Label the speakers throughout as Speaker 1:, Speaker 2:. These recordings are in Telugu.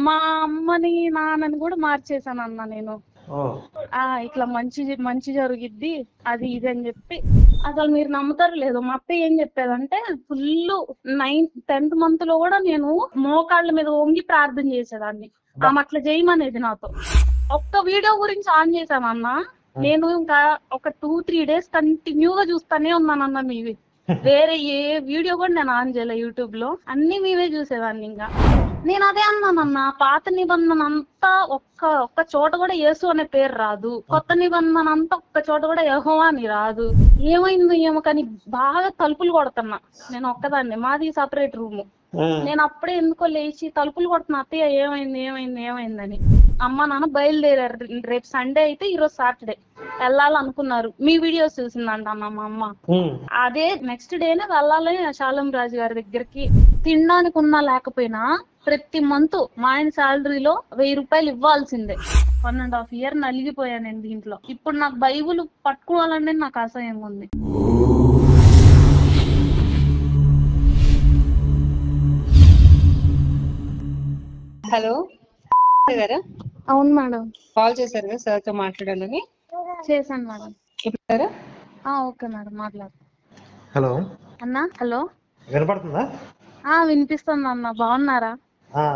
Speaker 1: మా అమ్మని నాన్నని కూడా మార్చేసాను అన్న నేను. ఇట్లా మంచి జరుగుద్ది అది ఇది అని చెప్పి. అసలు మీరు నమ్ముతారు లేదు, మా అత్త ఏం చెప్పేదంటే ఫుల్ 10th month లో కూడా నేను మోకాళ్ళ మీద వంగి ప్రార్థన చేసేదాన్ని. ఆమె అట్లా చేయమనేది నాతో. ఒక్క వీడియో గురించి ఆన్ చేశానన్నా, నేను ఇంకా ఒక 2-3 days కంటిన్యూగా చూస్తానే ఉన్నానన్నా మీవి. వేరే ఏ వీడియో కూడా నేను ఆన్ చేయలే యూట్యూబ్ లో, అన్ని మీవే చూసేదాన్ని. ఇంకా నేను అదే అన్నానన్నా, పాత నిబంధన అంతా ఒక్క చోట కూడా యేసు అనే పేరు రాదు, కొత్త నిబంధన అంతా ఒక్క చోట కూడా యెహోవా అని రాదు. ఏమైందో ఏమో కానీ బాగా తలుపులు కొడుతున్నా నేను ఒక్కదాన్ని. మాది సపరేట్ రూము. నేను అప్పుడే ఎందుకో లేచి తలుపులు కొడుతున్నా, అత్తయ్య ఏమైందని. అమ్మ నాన్న బయలుదేరారు. రేపు సండే అయితే ఈరోజు సాటర్డే వెళ్ళాలనుకున్నారు. మీ వీడియోస్ చూసిందంట అన్న మా అమ్మ. అదే నెక్స్ట్ డేనే వెళ్ళాలి శాలం రాజు గారి దగ్గరికి. తినడానికి ఉన్నా లేకపోయినా ప్రతి మంత్ మా ఆయన శాలరీలో 1000 రూపాయలు ఇవ్వాల్సిందే. 1.5 year నలిగిపోయాను నేను దీంట్లో. ఇప్పుడు నాకు బైబుల్ పట్టుకోవాలంటే నాకు అసహ్యంగా ఉంది.
Speaker 2: హలో గారా?
Speaker 1: అవును మేడం.
Speaker 2: కాల్ చేశారు కదా సార్ తో మాట్లాడాలని.
Speaker 1: చేశాను మేడం.
Speaker 2: చెప్తారా?
Speaker 1: ఓకే మేడం మాట్లాడు.
Speaker 3: హలో
Speaker 1: అన్నా. హలో
Speaker 3: వినపడుతుందా?
Speaker 1: వినిపిస్తుంది అన్న. బాగున్నారా?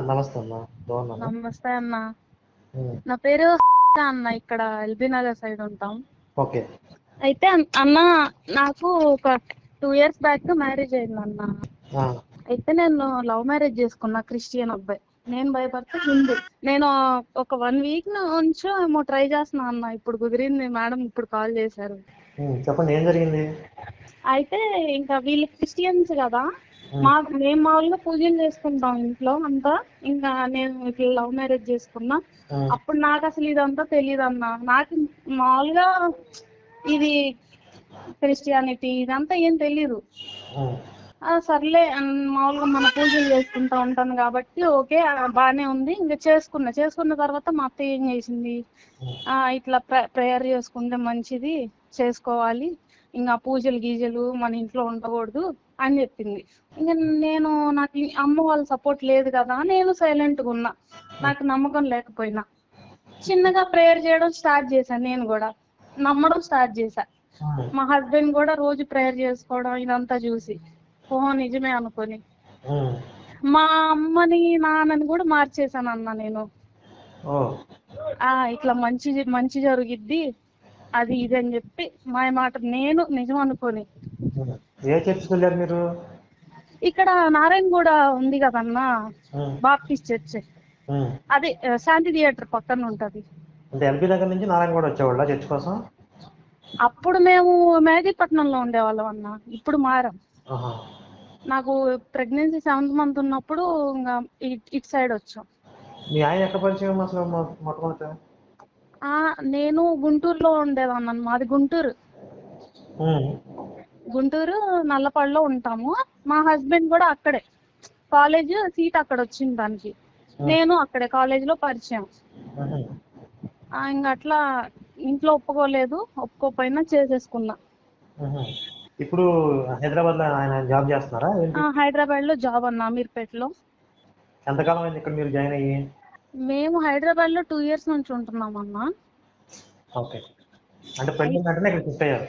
Speaker 3: నమస్తే అమ్మా, బాగున్నాను.
Speaker 1: నమస్తే అన్న. నా పేరు అన్న. ఇక్కడ ఎల్బీ నగర్ సైడ్ ఉంటాం.
Speaker 3: ఓకే.
Speaker 1: అయితే అన్న నాకు ఒక 2 years బ్యాక్ మ్యారేజ్ అయింది అన్న. అయితే నేను లవ్ మ్యారేజ్ చేసుకున్నా, క్రిస్టియన్ అబ్బాయి. నేను భయపడితే హిందూ. నేను ఒక 1 week నుంచి ఏమో ట్రై చేస్తున్నా అన్న. ఇప్పుడు కుదిరింది మేడం, ఇప్పుడు కాల్ చేశారు.
Speaker 3: చెప్పండి, ఏం జరిగింది?
Speaker 1: అయితే ఇంకా వీళ్ళు క్రిస్టియన్స్ కదా, మేము మామూలుగా పూజలు చేసుకుంటాం ఇంట్లో అంతా. ఇంకా నేను ఇట్లా లవ్ మ్యారేజ్ చేసుకున్నా. అప్పుడు నాకు అసలు ఇదంతా తెలియదు అన్న. నాకు మామూలుగా ఇది క్రిస్టియానిటీ ఇదంతా ఏం తెలీదు. సర్లే మామూలుగా మన పూజలు చేసుకుంటా ఉంటాను కాబట్టి ఓకే బానే ఉంది. ఇంకా చేసుకున్న తర్వాత మా అత్త ఏం చేసింది, ఇట్లా ప్రేయర్ చేసుకుంటే మంచిది, చేసుకోవాలి, ఇంకా పూజలు గీజలు మన ఇంట్లో ఉండకూడదు అని చెప్పింది. ఇంకా నాకు అమ్మ వాళ్ళ సపోర్ట్ లేదు కదా, నేను సైలెంట్గా ఉన్నా. నాకు నమ్మకం లేకపోయినా చిన్నగా ప్రేయర్ చేయడం స్టార్ట్ చేశాను. నేను కూడా నమ్మడం స్టార్ట్ చేశా. మా హస్బెండ్ కూడా రోజు ప్రేయర్ చేసుకోవడం ఇదంతా చూసి నిజమే అనుకొని మా అమ్మని నాన్నని కూడా మార్చేసాను అన్న నేను. ఇట్లా మంచి జరుగుద్ది అది ఇది అని చెప్పి మా మాట నేను నిజం అనుకోని.
Speaker 3: ఏ చర్చికి వెళ్ళారు మీరు?
Speaker 1: ఇక్కడ నారాయణగూడ ఉంది కదన్నా, బాప్టిస్ట్ చర్చ్. అదే శాంతి థియేటర్ పక్కన ఉంటది.
Speaker 3: అంటే ఎల్బీ నగర్ నుంచి నారాయణగూడ వచ్చేవాళ్ళ చర్చ్ కోసం?
Speaker 1: అప్పుడు మేము మేదీపట్నంలో ఉండేవాళ్ళం అన్న, ఇప్పుడు మారాం. నాకు ప్రెగ్నెన్సీ 7th month ఉన్నప్పుడు ఇంకా ఇటు సైడ్ వచ్చాం.
Speaker 3: మీ ఆయన ఎక్కడ పరిచయం అసలు మొట్టమొదట?
Speaker 1: నేను గుంటూరులో ఉండేదాన్ని. మాది గుంటూరు నల్లపాడులో ఉంటాము. మా హస్బెండ్ కూడా అక్కడే, కాలేజ్ సీట్ అక్కడ వచ్చింది దానికి. నేను అక్కడే కాలేజీలో పరిచయం. ఇంకా అట్లా ఇంట్లో ఒప్పుకోపోయినా చేసేసుకున్నా.
Speaker 3: ఇప్పుడు హైదరాబాద్ లో ఆయన జాబ్ చేస్తున్నారా?
Speaker 1: హైదరాబాద్ లో జాబ్ అన్న, అమీర్పేటలో.
Speaker 3: ఎంతకాలం అయింది ఇక్కడ మీరు జాయిన్ అయ్యి?
Speaker 1: మేము హైదరాబాద్ లో 2 years నుంచి ఉంటున్నాం అన్న.
Speaker 3: ఓకే. అంటే పెళ్లి వెంటనే ఇక్కడ షిఫ్ట్ అయ్యారు?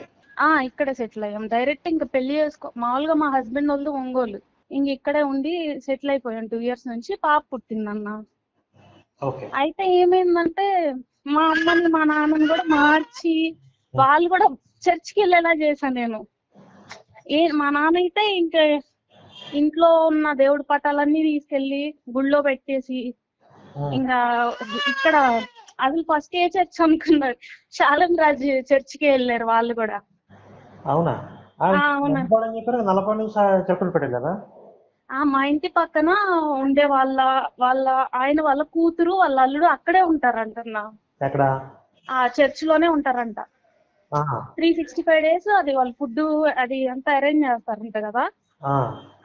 Speaker 1: ఇక్కడే సెటిల్ అయ్యాం డైరెక్ట్. ఇంకా పెళ్లి మామూలుగా మా హస్బెండ్ వాళ్ళు ఒంగోలు, ఇంక ఇక్కడే ఉండి సెటిల్ అయిపోయాం 2 years నుంచి. పాప పుట్టిందన్న. అయితే ఏమైందంటే మా అమ్మని మా నాన్నని కూడా మార్చి వాళ్ళు కూడా చర్చికి వెళ్ళేలా చేశాను నేను. మా నాన్న అయితే ఇంకా ఇంట్లో ఉన్న దేవుడి పటాలన్నీ తీసుకెళ్లి గుళ్ళో పెట్టేసి, ఇంకా ఇక్కడ అసలు ఫస్ట్ ఏ చర్చ్ అనుకున్నారు, శాలం రాజు చర్చికి వెళ్ళారు వాళ్ళు కూడా.
Speaker 3: అవునా? నల్లపాడు నుంచి చెప్పులు పెట్టారు కదా.
Speaker 1: మా ఇంటి పక్కన ఉండే ఆయన వాళ్ళ కూతురు వాళ్ళ అల్లుడు అక్కడే ఉంటారంట.
Speaker 3: ఎక్కడ?
Speaker 1: ఆ చర్చ్ లోనే ఉంటారంట. 365 days అది వాళ్ళ ఫుడ్ అది అంతా అరేంజ్ చేస్తారంట కదా.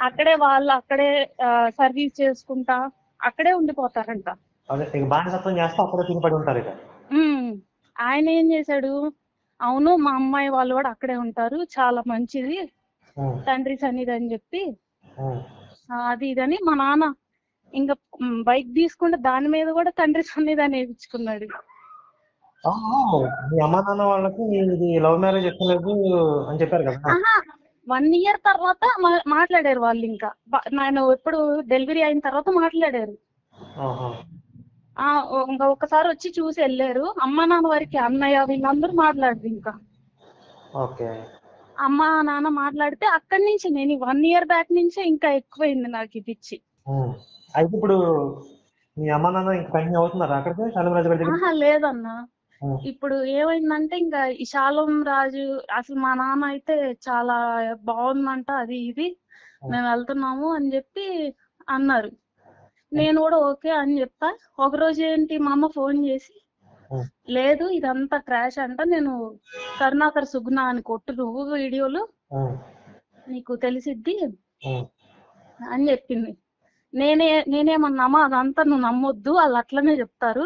Speaker 1: అక్కడే సర్వీస్ చేసుకుంటా అక్కడే ఉండిపోతారంట. ఆయన ఏం చేశాడు, అవును మా అమ్మాయి వాళ్ళు కూడా అక్కడే ఉంటారు, చాలా మంచిది తండ్రి సన్నిధి అని చెప్పి అది ఇదని మా నాన్న ఇంకా బైక్ తీసుకుంటే దాని మీద కూడా తండ్రి సన్నిధానం వేయించుకున్నాడు.
Speaker 3: మీ అమ్మా నాన్న వాళ్ళకి ఇది లవ్ మ్యారేజ్ ఎక్కలేదు అని చెప్పారు కదా.
Speaker 1: ఆహా 1 year తర్వాత మాట్లాడారు వాళ్ళు. ఇంకా నేను ఎప్పుడు డెలివరీ అయిన తర్వాత మాట్లాడారు. ఇంకా ఒకసారి వచ్చి చూసి వెళ్ళారు. అమ్మ నాన్న వారికి అన్నయ్య వీళ్ళందరూ మాట్లాడరు. ఇంకా అమ్మ నాన్న మాట్లాడితే అక్కడి నుంచి నేను 1 year బ్యాక్ నుంచే ఇంకా ఎక్కువైంది నాకు ఇది పిచ్చి.
Speaker 3: అయితే ఇప్పుడు మీ అమ్మ నాన్న ఇంకా కంటిన్యూ అవుతున్నారా అక్కడికి శాలం రాజు గారి దగ్గర?
Speaker 1: లేదన్నా. ఇప్పుడు ఏమైందంటే ఇంకా ఈ శాలం రాజు అసలు మా నాన్న అయితే చాలా బాగుందంట, అది ఇది మేము వెళ్తున్నాము అని చెప్పి అన్నారు. నేను కూడా ఓకే అని చెప్తా. ఒక రోజు ఏంటి మా అమ్మ ఫోన్ చేసి, లేదు ఇదంతా క్రాష్ అంట, నేను కరుణాకర్ సుగుణ అని కొట్టు నువ్వు వీడియోలు నీకు తెలిసిద్ది అని చెప్పింది. నేనేమన్నామా అదంతా నువ్వు నమ్మొద్దు, వాళ్ళు అట్లనే చెప్తారు,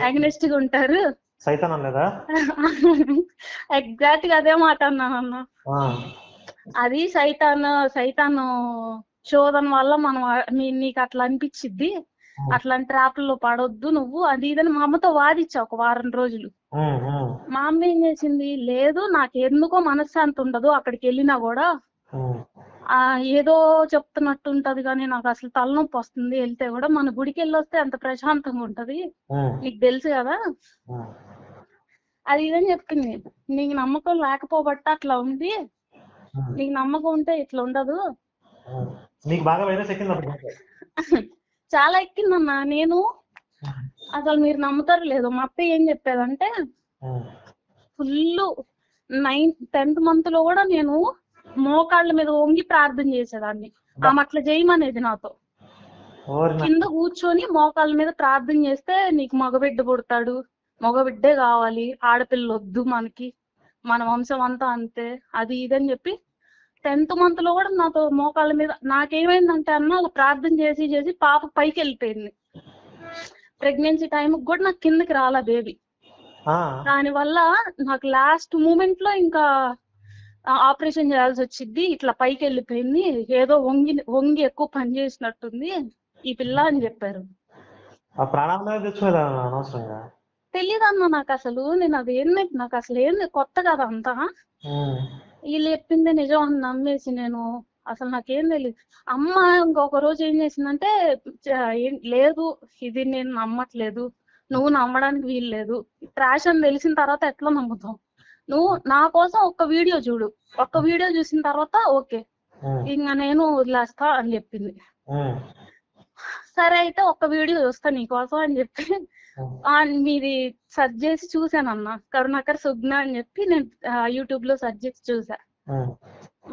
Speaker 1: అగ్నెస్ట్ గా ఉంటారు. ఎగ్జాక్ట్ గా అదే మాట అన్నానన్న. అది సైతాను శోధన వల్ల మనం నీకు అట్లా అనిపించిద్ది, అట్లాంటి ట్రాప్లలో పడొద్దు నువ్వు, అది ఇదని మా అమ్మతో వాదిచ్చా ఒక వారం రోజులు. మా అమ్మ ఏం చేసింది, లేదు నాకు ఎందుకో మనశ్శాంతి ఉండదు అక్కడికి వెళ్ళినా కూడా, ఏదో చెప్తున్నట్టు ఉంటది కానీ నాకు అసలు తలనొప్పి వస్తుంది వెళ్తే కూడా, మన గుడికి వెళ్ళి వస్తే అంత ప్రశాంతంగా ఉంటది నీకు తెలుసు కదా అది ఇదని చెప్పింది. నీకు నమ్మకం లేకపోబట్ట అట్లా ఉంది, నీకు నమ్మకం ఉంటే ఇట్లా ఉండదు. చాలా ఎక్కిందన్నా. నేను అసలు మీరు నమ్ముతారు లేదు, మా అత్త ఏం చెప్పేదంటే ఫుల్ 10th month లో కూడా నేను మోకాళ్ళ మీద వంగి ప్రార్థన చేసేదాన్ని. ఆమె అట్లా చేయమనేది నాతో. కింద కూర్చొని మోకాళ్ళ మీద ప్రార్థన చేస్తే నీకు మగబిడ్డ పుడతాడు, మగబిడ్డే కావాలి, ఆడపిల్ల వద్దు మనకి, మన వంశం అంతా అంతే, అది ఇదని చెప్పి 10th month లో కూడా నాతో మోకాళ్ళ మీద. నాకేమైందంటే అన్న అలా ప్రార్థన చేసి చేసి పాప పైకి వెళ్ళిపోయింది. ప్రెగ్నెన్సీ టైంకి కూడా నాకు కిందకి రాలా బేబీ. దానివల్ల నాకు లాస్ట్ మూమెంట్ లో ఇంకా ఆపరేషన్ చేయాల్సి వచ్చింది. ఇట్లా పైకి వెళ్ళిపోయింది, ఏదో వంగి ఎక్కువ పని చేసినట్టుంది ఈ పిల్ల అని చెప్పారు. తెలీదన్నా నాకు అసలు. నేను అదేంది నాకు అసలు ఏంది కొత్త కదా అంతా. వీళ్ళు చెప్పింది నిజం అని నమ్మేసి నేను అసలు నాకేం తెలియదు. అమ్మ ఇంకొక రోజు ఏం చేసిందంటే, లేదు ఇది నేను నమ్మట్లేదు, నువ్వు నమ్మడానికి వీలు లేదు, ట్రాష్ అని తెలిసిన తర్వాత ఎట్లా నమ్ముతావు, నువ్వు నా కోసం ఒక్క వీడియో చూడు, ఒక్క వీడియో చూసిన తర్వాత ఓకే ఇంకా నేను వదిలేస్తా అని చెప్పింది. సరే అయితే ఒక్క వీడియో చూస్తా నీకోసం అని చెప్పి మీది సెర్చ్ చేసి చూసానన్న, కరుణాకర్ సుగ్న అని చెప్పి నేను యూట్యూబ్ లో సెర్చ్ చేసి చూసా.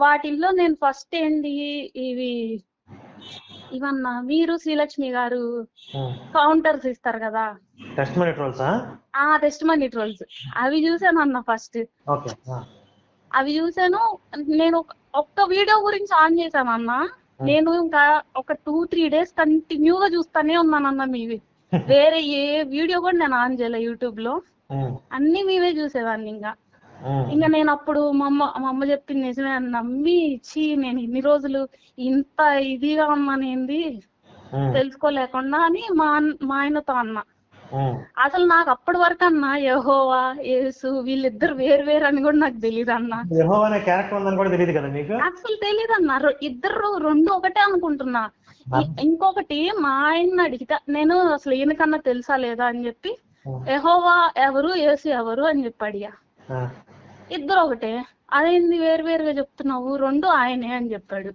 Speaker 1: వాటిల్లో నేను ఫస్ట్ ఏంటి ఇవన్నా మీరు శ్రీలక్ష్మి గారు కౌంటర్స్ ఇస్తారు కదా, టెస్ట్ మనీ ట్రోల్స్, అవి చూసాను అన్న ఫస్ట్. అవి చూసాను. నేను ఒక్క వీడియో గురించి ఆన్ చేశాను అన్న. నేను ఇంకా ఒక 2-3 days కంటిన్యూగా చూస్తానే ఉన్నానన్న మీవి. వేరే ఏ వీడియో కూడా నేను ఆన్ చేయలే యూట్యూబ్ లో, అన్ని మీవే చూసేదాన్ని. ఇంకా నేను అప్పుడు మా అమ్మ చెప్పింది నిజమే అని నమ్మి, ఇచ్చి నేను ఇన్ని రోజులు ఇంత ఇదిగా ఉన్నానేంది తెలుసుకోలేకుండా అని మా ఆయనతో అన్నా. అసలు నాకు అప్పటి వరకు అన్న యెహోవా యేసు వీళ్ళిద్దరు వేరు వేరు అని కూడా నాకు తెలియదు అన్న. అసలు తెలియదు అన్న, ఇద్దరు రెండు ఒకటే అనుకుంటున్నా. ఇంకొకటి మా ఆయన అడిగితే నేను అసలు ఈయనకన్నా తెలుసా లేదా అని చెప్పి, యెహోవా ఎవరు యేసు ఎవరు అని చెప్పి అడిగా. ఇద్దరు ఒకటే, అదేంది వేరు వేరుగా చెప్తున్నావు, రెండు ఆయనే అని చెప్పాడు.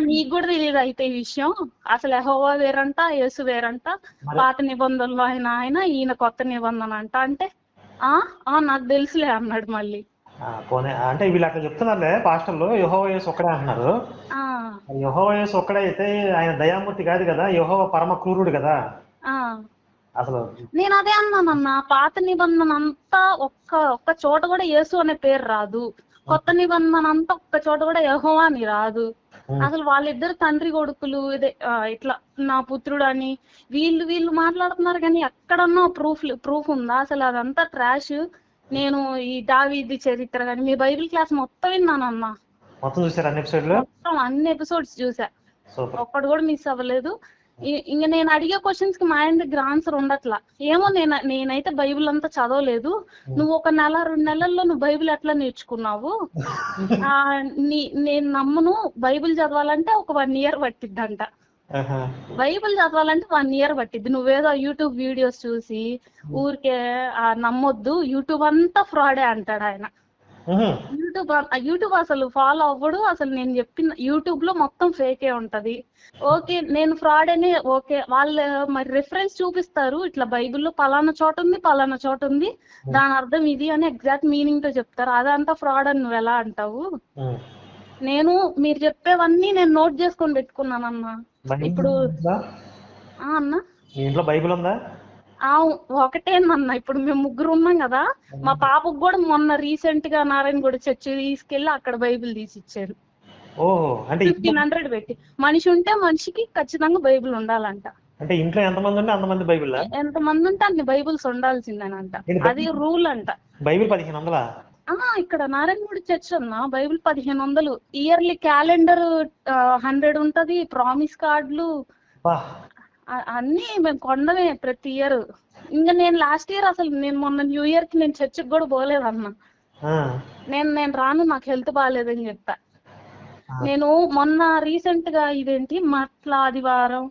Speaker 1: నీకు కూడా తెలియదు అయితే ఈ విషయం, అసలు యెహోవా వేరంట యేసు వేరంట, పాత నిబంధనలో ఆయన ఈయన కొత్త నిబంధన అంట అంటే నాకు తెలుసులే అన్నాడు మళ్ళీ.
Speaker 3: అంటే వీళ్ళు అట్లా చెప్తున్నారులే పాస్టర్లు, యెహోవా యేసు ఒక్కడే అంటున్నారు. యెహోవా యేసు ఒక్కడే అయితే ఆయన దయామూర్తి కాదు కదా, యెహోవా పరమ క్రూరుడు కదా అసలు.
Speaker 1: నేను అదే అన్నానన్న, పాత నిబంధన అంతా ఒక్క చోట కూడా యేసు అనే పేరు రాదు, కొత్త నిబంధన అంతా ఒక్క చోట కూడా యెహోవా అని రాదు. అసలు వాళ్ళిద్దరు తండ్రి కొడుకులు, ఇదే ఇట్లా నా పుత్రుడు అని వీళ్ళు మాట్లాడుతున్నారు కానీ ఎక్కడన్నా ప్రూఫ్ ఉందా? అసలు అదంతా ట్రాష్. నేను ఈ దావీదు చరిత్ర కానీ మీ బైబిల్ క్లాస్ మొత్తం విన్నానన్నా,
Speaker 3: మొత్తం అన్ని
Speaker 1: ఎపిసోడ్స్ చూసా.
Speaker 3: సూపర్.
Speaker 1: ఒక్కడు కూడా మిస్ అవ్వలేదు. ఇంక నేను అడిగే క్వశ్చన్స్ కి మా ఆయన దగ్గర ఆన్సర్ ఉండట్లా. ఏమో నేనైతే బైబిల్ అంతా చదవలేదు. నువ్వు ఒక నెల 2 నెలల్లో నువ్వు బైబిల్ ఎట్లా నేర్చుకున్నావు? నేను నమ్మను. బైబిల్ చదవాలంటే ఒక 1 year పట్టిద్దంట. బైబిల్ చదవాలంటే 1 year పట్టిద్ది. నువ్వేదో యూట్యూబ్ వీడియోస్ చూసి ఊరికే నమ్మొద్దు, యూట్యూబ్ అంతా ఫ్రాడే అంటాడు ఆయన. యూట్యూబ్ అసలు ఫాలో అవ్వడు. అసలు నేను చెప్పిన యూట్యూబ్ లో మొత్తం ఫేకే ఉంటది. ఓకే నేను ఫ్రాడ్ అని ఓకే, వాళ్ళు మరి రిఫరెన్స్ చూపిస్తారు, ఇట్లా బైబిల్లో పలానా చోట ఉంది పలానా చోట ఉంది, దాని అర్థం ఇది అని ఎగ్జాక్ట్ మీనింగ్ తో చెప్తారు. అదంతా ఫ్రాడ్ అని నువ్వు ఎలా అంటావు? నేను మీరు చెప్పేవన్నీ నేను నోట్ చేసుకొని పెట్టుకున్నానన్నా. ఇప్పుడు అన్నా
Speaker 3: ఇంట్లో బైబిల్ ఉందా?
Speaker 1: ఒకటేనన్నా. ఇప్పుడు మేము 3 ఉన్నాం కదా, మా పాపకు కూడా మొన్న రీసెంట్ గా నారాయణగూడ చర్చి తీసుకెళ్లి అక్కడ బైబిల్ తీసి ఇచ్చారు. 1500 పెట్టి. మనిషి ఉంటే మనిషికి ఖచ్చితంగా బైబిల్ ఉండాలంట.
Speaker 3: అంటే ఇంట్లో ఎంతమంది ఉంటే అంతమంది బైబిల్,
Speaker 1: ఎంతమంది ఉంటే అన్ని బైబిల్స్ ఉండాల్సిందేనంట. అది రూల్ అంట.
Speaker 3: బైబిల్ 1500?
Speaker 1: ఇక్కడ నారాయణగూడ చర్చ్ అన్న బైబిల్ 1500. ఇయర్లీ క్యాలెండర్ 100 ఉంటది, ప్రామిస్ కార్డులు అన్ని మేము కొండమే ప్రతి ఇయర్. ఇంకా నేను లాస్ట్ ఇయర్ అసలు నేను మొన్న న్యూ ఇయర్ కి నేను చర్చికి కూడా పోలేదన్నా. నేను రాను, నాకు హెల్త్ బాగాలేదని చెప్పా. నేను మొన్న రీసెంట్ గా ఇదేంటి మట్ల ఆదివారం,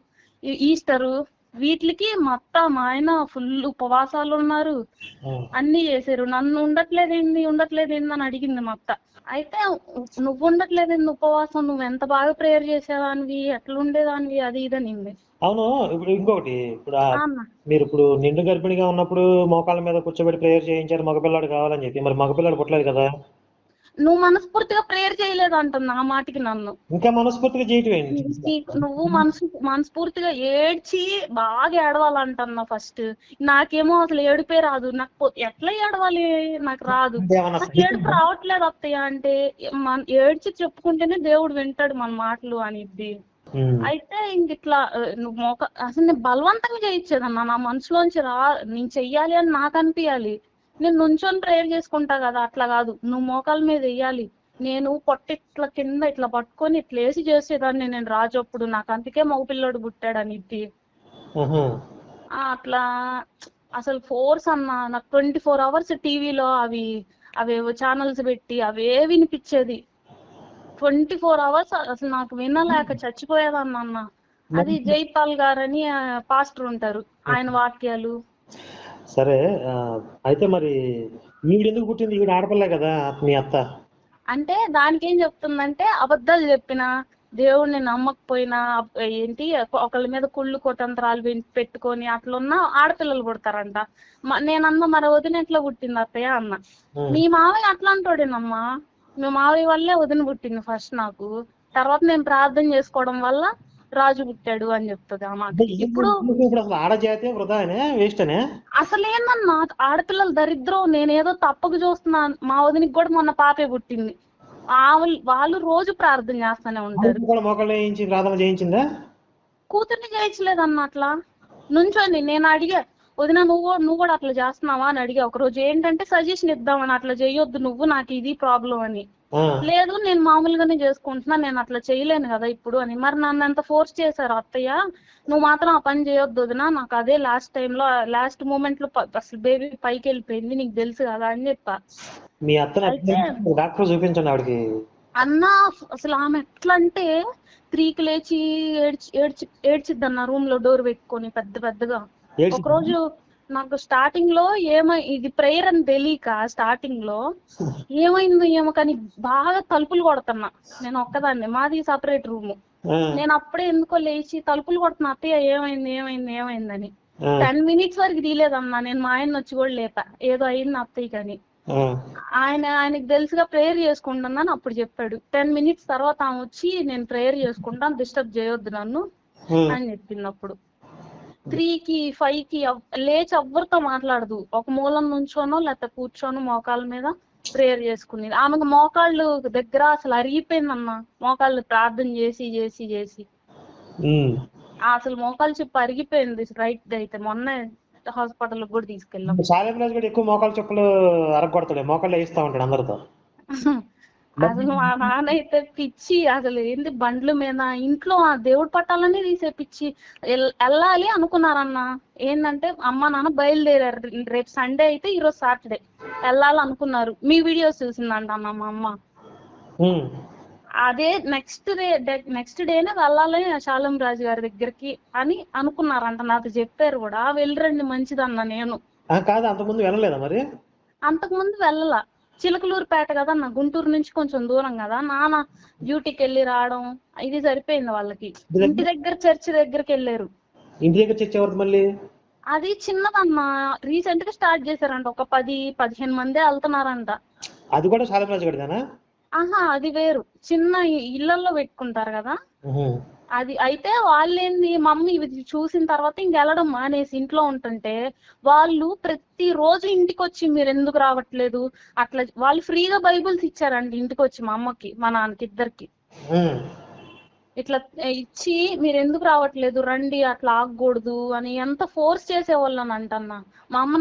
Speaker 1: ఈస్టరు, వీటికి మొత్తం మా ఆయన ఫుల్ ఉపవాసాలు ఉన్నారు, అన్ని చేశారు. నన్ను ఉండట్లేదేంది అని అడిగింది మొత్త. అయితే నువ్వు ఉండట్లేదేంది ఉపవాసం, నువ్వు ఎంత బాగా ప్రేయర్ చేసేదానివి, ఎట్లుండేదానివి, అది ఇది అనింది.
Speaker 3: అవును. ఇప్పుడు ఇంకొకటి, ఇప్పుడు మీరు ఇప్పుడు నిండు గర్భిణిగా ఉన్నప్పుడు మోకాళ్ళ మీద కూర్చోబెట్టి ప్రేయర్ చేయించారు మగపిల్లాడు కావాలని చెప్పి, మరి మగపిల్లాడు పుట్టలేదు కదా?
Speaker 1: నువ్వు మనస్ఫూర్తిగా ప్రేయర్ చేయలేదు అంటున్నా ఆ మాటకి నన్ను.
Speaker 3: ఇంకా మనస్ఫూర్తిగా చేయటం ఏంటి?
Speaker 1: నువ్వు మనస్ఫూర్తిగా ఏడ్చి బాగా ఏడవాలంటున్నా ఫస్ట్. నాకేమో అసలు ఏడుపే రాదు. నాకు ఎట్లా ఏడవాలి, నాకు రాదు. నాకు ఏడుపు రావట్లేదు అత్తయ్య అంటే, ఏడ్చి చెప్పుకుంటేనే దేవుడు వింటాడు మన మాటలు అనిద్ది. అయితే ఇంక ఇట్లా నువ్వు అసలు నేను బలవంతంగా చేయించేదన్నా. నా మనసులోంచి నేను చెయ్యాలి అని నాకు అనిపించాలి. నేను నుంచొని ప్రేయర్ చేసుకుంటా కదా, అట్లా కాదు, నువ్వు మోకాల మీద వెయ్యాలి. నేను పొట్టి ఇట్లా కింద ఇట్లా పట్టుకొని ఇట్లా వేసి చేసేదాన్ని నేను రాజప్పుడు. నాకు అందుకే మగపిల్లడు పుట్టాడు అనిద్ది. అట్లా అసలు ఫోర్స్ అన్నా. నాకు 24 hours టీవీలో అవేవో ఛానల్స్ పెట్టి అవే వినిపించేది. 24 hours అసలు నాకు వినలేక చచ్చిపోయేదాన్న. అది జైపాల్ గారని పాస్టర్ ఉంటారు, ఆయన వాక్యాలు.
Speaker 3: సరే, అయితే మరి ఈవిడ ఎందుకు పుట్టింది? ఈవిడ ఆడపిల్ల కదా మీ అత్త.
Speaker 1: అంటే దానికి ఏం చెప్తుందంటే, అబద్ధాలు చెప్పినా, దేవుడిని నమ్మకపోయినా, ఏంటి ఒకళ్ళ మీద కుళ్ళు కుతంత్రాలు పెట్టుకొని అట్లున్నా ఆడపిల్లలు పుడతారంట. నేనన్నా మరి వదిన ఎట్లా పుట్టింది అత్తయ్య అన్న. మీ మావయ్య అట్లా అంటాడేనమ్మా. మీ మావయ్య వల్లే వదిన పుట్టింది ఫస్ట్ నాకు, తర్వాత నేను ప్రార్థన చేసుకోవడం వల్ల రాజు పుట్టాడు అని చెప్తుంది ఆ మాట. ఇప్పుడు అసలు ఏందన్నా ఆడపిల్లలు దరిద్రం. నేనేదో తప్పక చూస్తున్నా. మా వదినికి కూడా మొన్న పాపే పుట్టింది. వాళ్ళు రోజు ప్రార్థన చేస్తూనే ఉంటారు. కూతుర్ని చేయించలేదన్న. అట్లా నుంచోని నేను అడిగా, వదిన నువ్వు కూడా అట్లా చేస్తున్నావా అని అడిగా ఒకరోజు. ఏంటంటే సజెషన్ ఇద్దామని, అట్లా చేయొద్దు నువ్వు, నాకు ఇది ప్రాబ్లం అని. లేదు నేను మామూలుగానే చేసుకుంటున్నా, నేను అట్లా చేయలేను కదా ఇప్పుడు అని. మరి నన్ను ఎంత ఫోర్స్ చేశారు అత్తయ్య, నువ్వు మాత్రం ఆ పని చేయొద్దు వదినా, నాకు అదే లాస్ట్ మూమెంట్ లో అసలు బేబీ పైకి వెళ్ళిపోయింది, నీకు తెలుసు కదా అని చెప్పా. అన్నా అసలు ఆమె ఎట్లా అంటే 3కి లేచి ఏడ్చిద్ది అన్న, రూమ్ లో డోర్ పెట్టుకొని పెద్దగా. ఒకరోజు నాకు స్టార్టింగ్ లో ఇది ప్రేయర్ అని తెలియక స్టార్టింగ్ లో ఏమో కానీ బాగా తలుపులు కొడుతున్నా నేను ఒక్కదాన్ని. మాది సపరేట్ రూమ్. నేను అప్పుడే ఎందుకో లేచి తలుపులు కొడుతున్నా, అత్తయ్య ఏమైందని. 10 minutes వరకు తీయలేదన్నా. నేను మా ఆయన వచ్చి కూడా లేపా, ఏదో అయింది అత్తయ్య కానీ. ఆయనకి తెలుసుగా ప్రేయర్ చేసుకుంటున్నాను అప్పుడు చెప్పాడు. 10 minutes తర్వాత ఆమె వచ్చి నేను ప్రేయర్ చేసుకుంటాను, డిస్టర్బ్ చేయొద్దు నన్ను అని చెప్పింది. అప్పుడు 3కి 5కి లేచి ఎవ్వరితో మాట్లాడదు. ఒక మూలం నుంచోనో లేకపోతే కూర్చోనో మోకాళ్ళ మీద ప్రేయర్ చేసుకునేది. ఆమెకు మోకాళ్ళు దగ్గర అసలు అరిగిపోయిందన్న. మోకాళ్ళు ప్రార్థన చేసి అసలు మోకాలు చెప్పు అరిగిపోయింది రైట్ అయితే. మొన్న హాస్పిటల్ కూడా తీసుకెళ్ళాం.
Speaker 3: ఎక్కువ మోకాలు చెప్పులు అరగొడతాడు, మోకాళ్ళు వేయిస్తా ఉంటాడు అందరితో.
Speaker 1: అసలు మా నాన్న అయితే పిచ్చి, అసలు ఏంటి బండ్ల మీద ఇంట్లో ఆ దేవుడి పట్టాలన్నీ తీసే పిచ్చి. వెళ్ళాలి అనుకున్నారన్న, ఏంటంటే అమ్మ నాన్న బయలుదేరారు. రేపు సండే అయితే ఈరోజు సాటర్డే వెళ్ళాలనుకున్నారు. మీ వీడియోస్ చూసిందంట అన్న మా అమ్మ. అదే నెక్స్ట్ డేనే వెళ్ళాలి శాలం రాజు గారి దగ్గరికి అని అనుకున్నారంట. నాతో చెప్పారు కూడా, వెళ్ళరండి మంచిదన్న. నేను
Speaker 3: కాదు, అంతకుముందు వెళ్ళలేదా మరి?
Speaker 1: అంతకుముందు వెళ్ళలా. చిలకలూరుపేట కదన్న, గుంటూరు నుంచి కొంచెం దూరం కదా. నాన్న డ్యూటీకి వెళ్ళి రావడం ఇది సరిపోయింది వాళ్ళకి. ఇంటి దగ్గర చర్చి దగ్గరికి వెళ్ళారు.
Speaker 3: ఇంటి దగ్గర చర్చి ఎవరు మళ్ళీ?
Speaker 1: అది చిన్నదన్న, రీసెంట్ గా స్టార్ట్ చేశారంట. ఒక 10-15 మందే వెళ్తున్నారంట.
Speaker 3: అది కూడా శాలరాజు గడిదేనా?
Speaker 1: ఆహా, అది వేరు. చిన్న ఇళ్లలో పెట్టుకుంటారు కదా అది. అయితే వాళ్ళేంది, మమ్మీ ఇది చూసిన తర్వాత ఇంకెళ్ళడం మానేసి ఇంట్లో ఉంటుంటే, వాళ్ళు ప్రతి రోజు ఇంటికి వచ్చి మీరు ఎందుకు రావట్లేదు అట్లా, వాళ్ళు ఫ్రీగా బైబుల్స్ ఇచ్చారండి ఇంటికి వచ్చి మా అమ్మకి మా నాన్నకి ఇద్దరికి. ఇట్లా ఇచ్చి మీరు ఎందుకు రావట్లేదు, రండి, అట్లా ఆగకూడదు అని ఎంత ఫోర్స్ చేసేవాళ్ళని అంటన్నా. మా అమ్మ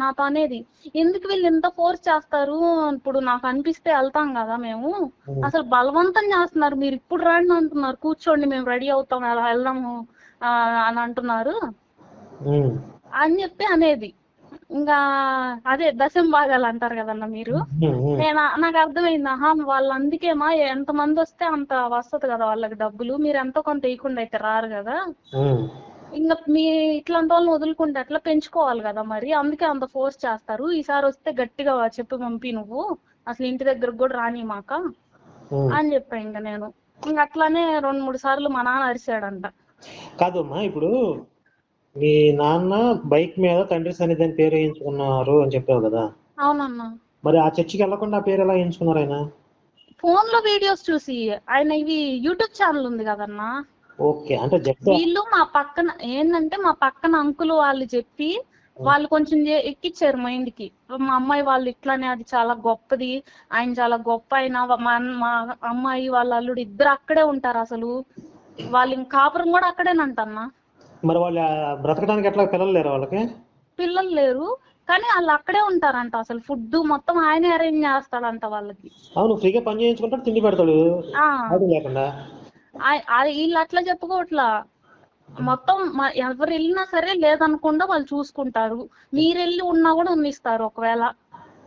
Speaker 1: నాతో అనేది, ఎందుకు వీళ్ళు ఎంత ఫోర్స్ చేస్తారు, ఇప్పుడు నాకు అనిపిస్తే వెళ్తాం కదా మేము, అసలు బలవంతం చేస్తున్నారు, మీరు ఇప్పుడు రండి అంటున్నారు, కూర్చోండి మేము రెడీ అవుతాం అలా వెళ్దాము అని అంటున్నారు అని చెప్పి అనేది. ఇంకా అదే దశం భాగాలు అంటారు కదన్న మీరు. నాకు అర్థమైంది, ఆహా వాళ్ళు అందుకేమా ఎంతమంది వస్తే అంత వస్తుంది కదా వాళ్ళకి డబ్బులు, మీరు ఎంతో కొంత వేయకుండా అయితే రారు కదా, ఇంకా మీ ఇట్లాంటి వాళ్ళని వదులుకుంటే అట్లా పెంచుకోవాలి కదా మరి, అందుకే అంత ఫోర్స్ చేస్తారు. ఈసారి వస్తే గట్టిగా చెప్పి పంపి, నువ్వు అసలు ఇంటి దగ్గరకు కూడా రాని మాక అని చెప్పా. ఇంకా నేను ఇంక అట్లానే 2-3 సార్లు మా నాన్న అరిశాడంట.
Speaker 3: కాదమ్మా, ఇప్పుడు మీ నాన్న బైక్ మీద తండ్రి సన్నిధి అని పేరు వేయించుకున్నారు అని చెప్పావు కదా?
Speaker 1: అవునన్నా.
Speaker 3: మరి ఆ చర్చికి వెళ్ళకుండా పేరు ఎలా వేయించుకున్నారు ఆయన?
Speaker 1: ఫోన్ లో వీడియోస్ చూసి. ఆయన ఇవి యూట్యూబ్ ఛానల్ ఉంది కదన్నా.
Speaker 3: ఓకే, అంటే
Speaker 1: వీళ్ళు మా పక్కన ఏంటంటే, మా పక్కన అంకుల్ వాళ్ళు చెప్పి వాళ్ళు కొంచెం ఎక్కిచ్చారు మైండ్ కి, మా అమ్మాయి వాళ్ళు ఇట్లానే, అది చాలా గొప్పది, ఆయన చాలా గొప్ప అయినా, మా అమ్మాయి వాళ్ళ అల్లుడు ఇద్దరు అక్కడే ఉంటారు, అసలు వాళ్ళు ఇంక కాపురం కూడా అక్కడేనంటన్నా.
Speaker 3: మరి వాళ్ళు బ్రతకడానికి ఎట్లా, పిల్లలు లేరు వాళ్ళకి? పిల్లలు
Speaker 1: లేరు, కానీ వాళ్ళు అక్కడే ఉంటారంట. అసలు ఫుడ్ మొత్తం ఆయనే అరేంజ్ చేస్తాడంట వాళ్ళకి.
Speaker 3: అవును, ఫ్రీగా పని చేయించుకుంటాడు, తిండి పెడతాడు లేకుండా.
Speaker 1: వీళ్ళు అట్లా చెప్పుకోవట్లా, మొత్తం ఎవరు వెళ్ళినా సరే లేదనకుండా వాళ్ళు చూసుకుంటారు, మీరు వెళ్ళి ఉన్నా కూడా ఉన్నిస్తారు ఒకవేళ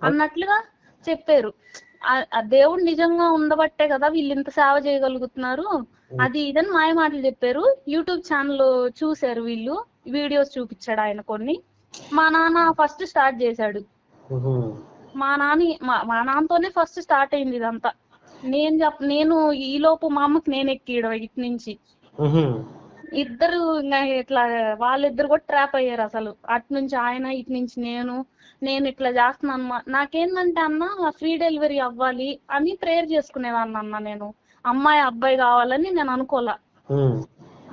Speaker 1: అన్నట్లుగా చెప్పారు. ఆ దేవుడు నిజంగా ఉండబట్టే కదా వీళ్ళు ఇంత సేవ చేయగలుగుతున్నారు, అది ఇదని మాయ మాటలు చెప్పారు. యూట్యూబ్ ఛానల్ చూశారు వీళ్ళు, వీడియోస్ చూపించాడు ఆయన కొన్ని. మా నాన్న ఫస్ట్ స్టార్ట్ చేశాడు. మా నాన్నతోనే ఫస్ట్ స్టార్ట్ అయింది ఇదంతా. నేను ఈలోపు మా అమ్మకి నేను ఎక్కియడం ఇటు నుంచి. ఇద్దరు ఇంకా ఇట్లా వాళ్ళిద్దరు కూడా ట్రాప్ అయ్యారు అసలు. అటు నుంచి ఆయన, ఇటు నుంచి నేను ఇట్లా చేస్తున్నాను. నాకేందంటే అన్న, ఫ్రీ డెలివరీ అవ్వాలి అని ప్రేయర్ చేసుకునేదాన్ని అన్న. నేను అమ్మాయి అబ్బాయి కావాలని నేను అనుకోలే.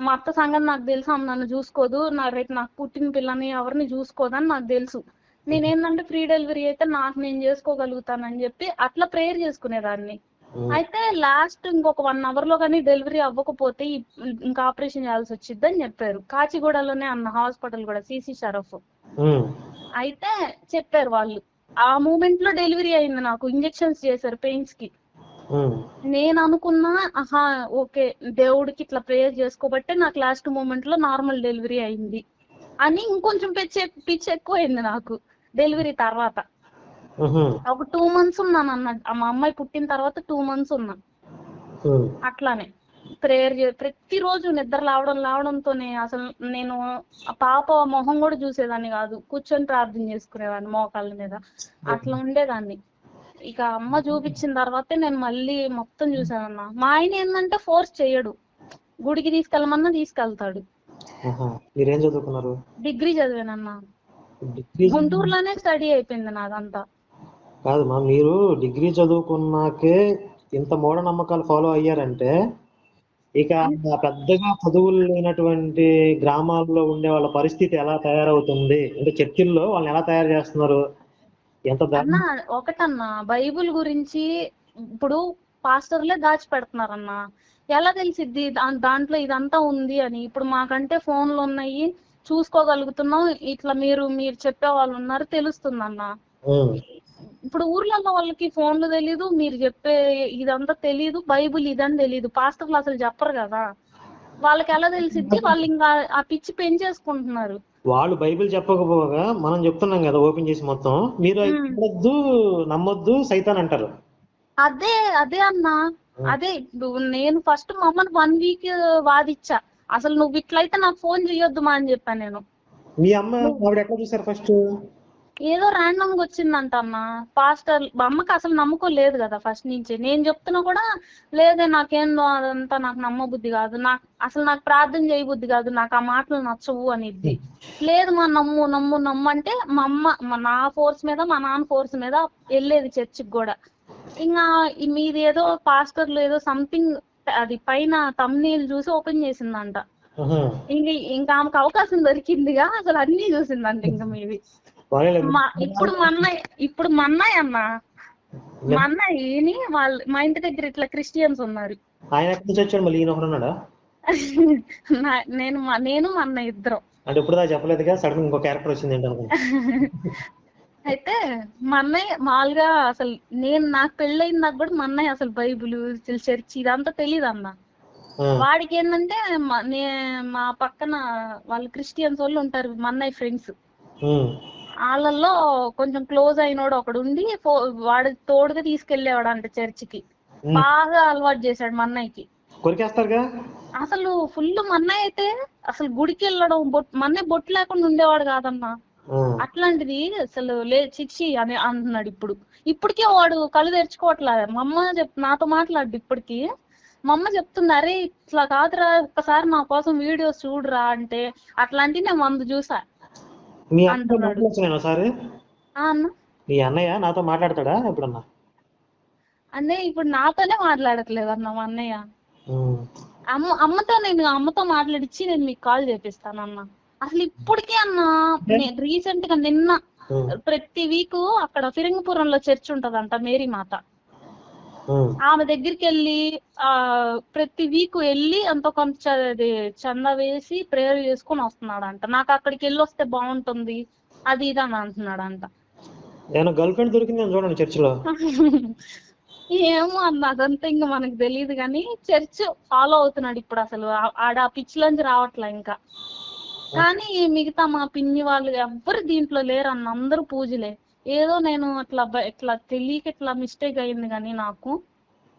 Speaker 1: మా అత్త సంగతి నాకు తెలుసు, ఆమె నన్ను చూసుకోదు, రేపు నాకు పుట్టిన పిల్లని ఎవరిని చూసుకోదని నాకు తెలుసు. నేనేందంటే ఫ్రీ డెలివరీ అయితే నాకు నేను చేసుకోగలుగుతానని చెప్పి అట్లా ప్రేయర్ చేసుకునేదాన్ని. అయితే లాస్ట్ ఇంకొక 1 hour లో కానీ డెలివరీ అవ్వకపోతే ఇంకా ఆపరేషన్ చేయాల్సి వచ్చిందని చెప్పారు. కాచిగూడలోనే అన్న హాస్పిటల్ కూడా, సిసి షరఫ్. అయితే చెప్పారు వాళ్ళు. ఆ మూమెంట్ లో డెలివరీ అయింది నాకు. ఇంజెక్షన్స్ చేశారు పెయిన్స్ కి. నేను అనుకున్నా, ఆహా ఓకే దేవుడికి ఇట్లా ప్రేయర్ చేసుకోబట్టే నాకు లాస్ట్ మూమెంట్ లో నార్మల్ డెలివరీ అయింది అని ఇంకొంచెం పిచ్చి ఎక్కువైంది నాకు డెలివరీ తర్వాత. ఒక 2 months ఉన్నాను అన్న. మా అమ్మాయి పుట్టిన తర్వాత 2 months ఉన్నా. అట్లానే ప్రేయర్ ప్రతిరోజు నిద్ర లేవడంతోనే అసలు నేను ఆ పాప మొహం కూడా చూసేదాన్ని కాదు, కూర్చొని ప్రార్థన చేసుకునేదాన్ని మోకాళ్ళ మీద, అట్లా ఉండేదాన్ని. ఇక అమ్మ చూపించిన తర్వాతే నేను మళ్ళీ మొత్తం చూసానన్నా. మా ఆయన ఏంటంటే ఫోర్స్ చేయడు, గుడికి తీసుకెళ్ళమన్నా తీసుకెళ్తాడు.
Speaker 3: మీరేం చదువుకున్నారు?
Speaker 1: డిగ్రీ చదివానన్నా. గుంటూరులోనే స్టడీ అయిపోయింది నాదంతా.
Speaker 3: కాదమ్మా, మీరు డిగ్రీ చదువుకున్నాకే ఇంత మూఢనమ్మకాలు ఫాలో అయ్యారంటే, ఇక పెద్దగా చదువులు లేనటువంటి గ్రామాల్లో ఉండే వాళ్ళ పరిస్థితి ఎలా తయారవుతుంది? అంటే చర్చిల్లో వాళ్ళని ఎలా తయారు చేస్తున్నారు?
Speaker 1: ఒకటన్నా, బైబుల్ గురించి ఇప్పుడు పాస్టర్లే దాచి పెడుతున్నారన్నా. ఎలా తెలిసిద్ది దాంట్లో ఇదంతా ఉంది అని? ఇప్పుడు మాకంటే ఫోన్లు ఉన్నాయి, చూసుకోగలుగుతున్నాం, ఇట్లా మీరు చెప్పే వాళ్ళు ఉన్నారు, తెలుస్తుందన్నా. ఇప్పుడు ఊర్లలో వాళ్ళకి ఫోన్లు తెలీదు, మీరు చెప్పే ఇదంతా తెలీదు, బైబుల్ ఇదని తెలీదు, పాస్టర్లు అసలు చెప్పరు కదా, వాళ్ళకి ఎలా తెలిసిద్ది? వాళ్ళు ఇంకా ఆ పిచ్చి పెంచేసుకుంటున్నారు.
Speaker 3: వాళ్ళు బైబిల్ చెప్పకపోగా మనం చెప్తున్నాం కదా ఓపెన్ చేసి మొత్తం, మీరు చూడొద్దు, నమ్మొద్దు, సైతాన్ అంటారు.
Speaker 1: అదే అదే అన్నా, అదే నేను ఫస్ట్ మా అమ్మని 1 వీక్ వాదిచ్చా, అసలు నువ్వు ఇట్లయితే నాకు ఫోన్ చేయొద్దు మా అని చెప్పాను నేను.
Speaker 3: మీ అమ్మ ఆవిడ ఎట్లా చూసారు ఫస్ట్?
Speaker 1: ఏదో ర్యాండమ్ గా వచ్చిందంట అన్న. పాస్టర్ మా అమ్మకి అసలు నమ్మకం లేదు కదా ఫస్ట్ నుంచి. నేను చెప్తున్నా కూడా లేదే, నాకేందో అదంతా నాకు నమ్మబుద్ధి కాదు, నాకు ప్రార్థన చేయబుద్ధి కాదు, నాకు ఆ మాటలు నచ్చవు అనిద్ది. లేదు మా నమ్ము నమ్ము నమ్ము అంటే మా అమ్మ నా ఫోర్స్ మీద, మా నాన్న ఫోర్స్ మీద వెళ్ళేది చర్చికి కూడా. ఇంకా మీది ఏదో పాస్టర్లు ఏదో సంథింగ్ అది పైన తమ్నీల్ చూసి ఓపెన్ చేసిందంట. ఇంకా ఆమెకు అవకాశం దొరికిందిగా, అసలు అన్ని చూసిందంట ఇంకా మీవి. ఇప్పుడు మా అన్నయ్య అన్న, మా అన్నయ్యని మా ఇంటి దగ్గర ఇట్లా క్రిస్టియన్స్ ఉన్నారు.
Speaker 3: ఆయన ఎక్కడి నుంచి వచ్చాడు మళ్ళీ? ఈయన ఒకడు ఉన్నాడా?
Speaker 1: నేను మా అన్నయ్య ఇద్దరం.
Speaker 3: అంటే ఇప్పుడు దాకా చెప్పలేదుగా, సడన్ ఇంకో క్యారెక్టర్ వచ్చింది ఏంటనుకుంటా.
Speaker 1: అయితే మా అన్నయ్య మామూలుగా అసలు నాకు పెళ్ళైన నాకు కూడా మా అన్నయ్య అసలు బైబుల్, చర్చి ఇదంతా తెలియదు అన్న. వాడికి ఏంటంటే మా పక్కన వాళ్ళు క్రిస్టియన్స్ వాళ్ళు ఉంటారు, మా అన్నయ్య ఫ్రెండ్స్, వాళ్ళల్లో కొంచెం క్లోజ్ అయినోడు ఒకడు ఉండి వాడు తోడుగా తీసుకెళ్లేవాడు అంట చర్చికి. బాగా అలవాటు చేశాడు మా అన్నయ్యకి. అసలు ఫుల్ మా అన్నయ్య అయితే అసలు గుడికి వెళ్ళడం, మా అన్నయ్య బొట్టు లేకుండా ఉండేవాడు కాదన్నా. అట్లాంటిది అసలు చిచ్చి అని అంటున్నాడు. ఇప్పటికే వాడు కళ్ళు తెరుచుకోవట్లే. మా అమ్మ నాతో మాట్లాడు ఇప్పటికి. మా అమ్మ చెప్తుంది, అరే ఇట్లా కాదురా, ఒక్కసారి నా కోసం వీడియోస్ చూడురా అంటే, అట్లాంటి నేను 100 చూసా అంటున్నాడు.
Speaker 3: మీ అన్నయ్య నాతో మాట్లాడతాడా ఎప్పుడన్నా?
Speaker 1: అన్నయ్య ఇప్పుడు నాతోనే మాట్లాడట్లేదు అన్న. మా అన్నయ్య అమ్మతో మాట్లాడిచ్చి నేను మీకు కాల్ చేపిస్తాను అన్న. అసలు ఇప్పటికే అన్న, నేను రీసెంట్ గా నిన్న ప్రతి వీక్ అక్కడ ఫిరంగిపురంలో చర్చ్ ఉంటదంట, మేరీ మాత. ఆమె దగ్గరికి వెళ్ళి ప్రతి వీక్ వెళ్ళి అంత కొంత చందా వేసి ప్రేయర్ చేసుకుని వస్తున్నాడంట. నాకు అక్కడికి వెళ్ళి వస్తే బాగుంటుంది అది ఇది అని అంటున్నాడంట.
Speaker 3: గర్ల్ ఫ్రెండ్ దొరికింది చూడండి చర్చిలో.
Speaker 1: ఏమో అన్న, అదంతా ఇంకా మనకు తెలియదు కానీ చర్చ్ ఫాలో అవుతున్నాడు ఇప్పుడు. అసలు ఆడ పిచ్చిలోంచి రావట్లే ఇంకా. కానీ మిగతా మా పిన్ని వాళ్ళు ఎవ్వరు దీంట్లో లేరు అన్న, అందరూ పూజలే. ఏదో నేను ఇట్లా తెలియక ఇట్లా మిస్టేక్ అయింది కానీ నాకు.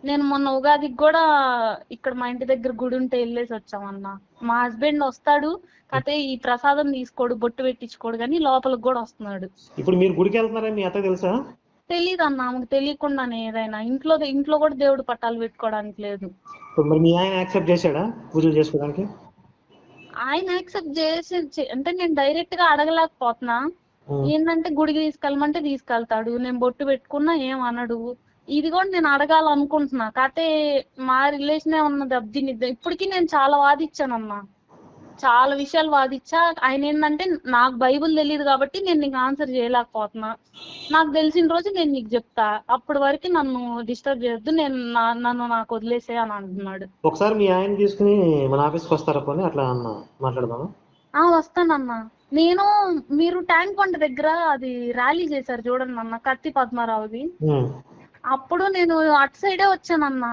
Speaker 1: నేను మొన్న ఉగాదికి కూడా ఇక్కడ మా ఇంటి దగ్గర గుడి ఉంటే వెళ్ళేసి వచ్చామన్న. మా హస్బెండ్ వస్తాడు కతే ఈ ప్రసాదం తీసుకోడు, బొట్టు పెట్టించుకోడు కానీ లోపలికి కూడా వస్తున్నాడు.
Speaker 3: ఇప్పుడు మీరు గుడికి వెళ్తున్నారని మీ అత్తకి తెలుసా?
Speaker 1: తెలీదు అన్న, ఆమెకు తెలియకుండానే ఏదైనా ఇంట్లో కూడా దేవుడు పట్టాలు పెట్టుకోవడానికి లేదు.
Speaker 3: మీ ఆయన యాక్సెప్ట్ చేశాడా పూజలు చేసుకోవడానికి?
Speaker 1: ఆయన యాక్సెప్ట్ చేసి అంటే నేను డైరెక్ట్ గా అడగలేకపోతున్నా. ఏంటంటే గుడికి తీసుకెళ్ళమంటే తీసుకెళ్తాడు, నేను బొట్టు పెట్టుకున్నా ఏం అనడు. ఇది కూడా నేను అడగాలనుకుంటున్నా, కాకపోతే మా రిలేషనే ఉన్న దెబ్బతిని. ఇప్పటికీ నేను చాలా వాదిచ్చానమ్మా, చాలా విషయాలు వాదిచ్చా. ఆయన ఏంటంటే నాకు బైబుల్ తెలియదు కాబట్టి నేను నీకు ఆన్సర్ చేయలేకపోతున్నా, నాకు తెలిసిన రోజు నేను నీకు చెప్తా, అప్పటి వరకు నన్ను డిస్టర్బ్ చేయొద్దు, నన్ను నాకు వదిలేసే అని అంటున్నాడు.
Speaker 3: ఒకసారి మీ ఆయన తీసుకుని మన ఆఫీస్కి వస్తారా పోనీ, అట్లా మాట్లాడదాం.
Speaker 1: వస్తానన్నా. మీరు ట్యాంక్ బండ్ దగ్గర అది ర్యాలీ చేశారు చూడండి అన్న, కత్తి పద్మారావుది. అప్పుడు నేను అటు సైడే వచ్చానన్నా,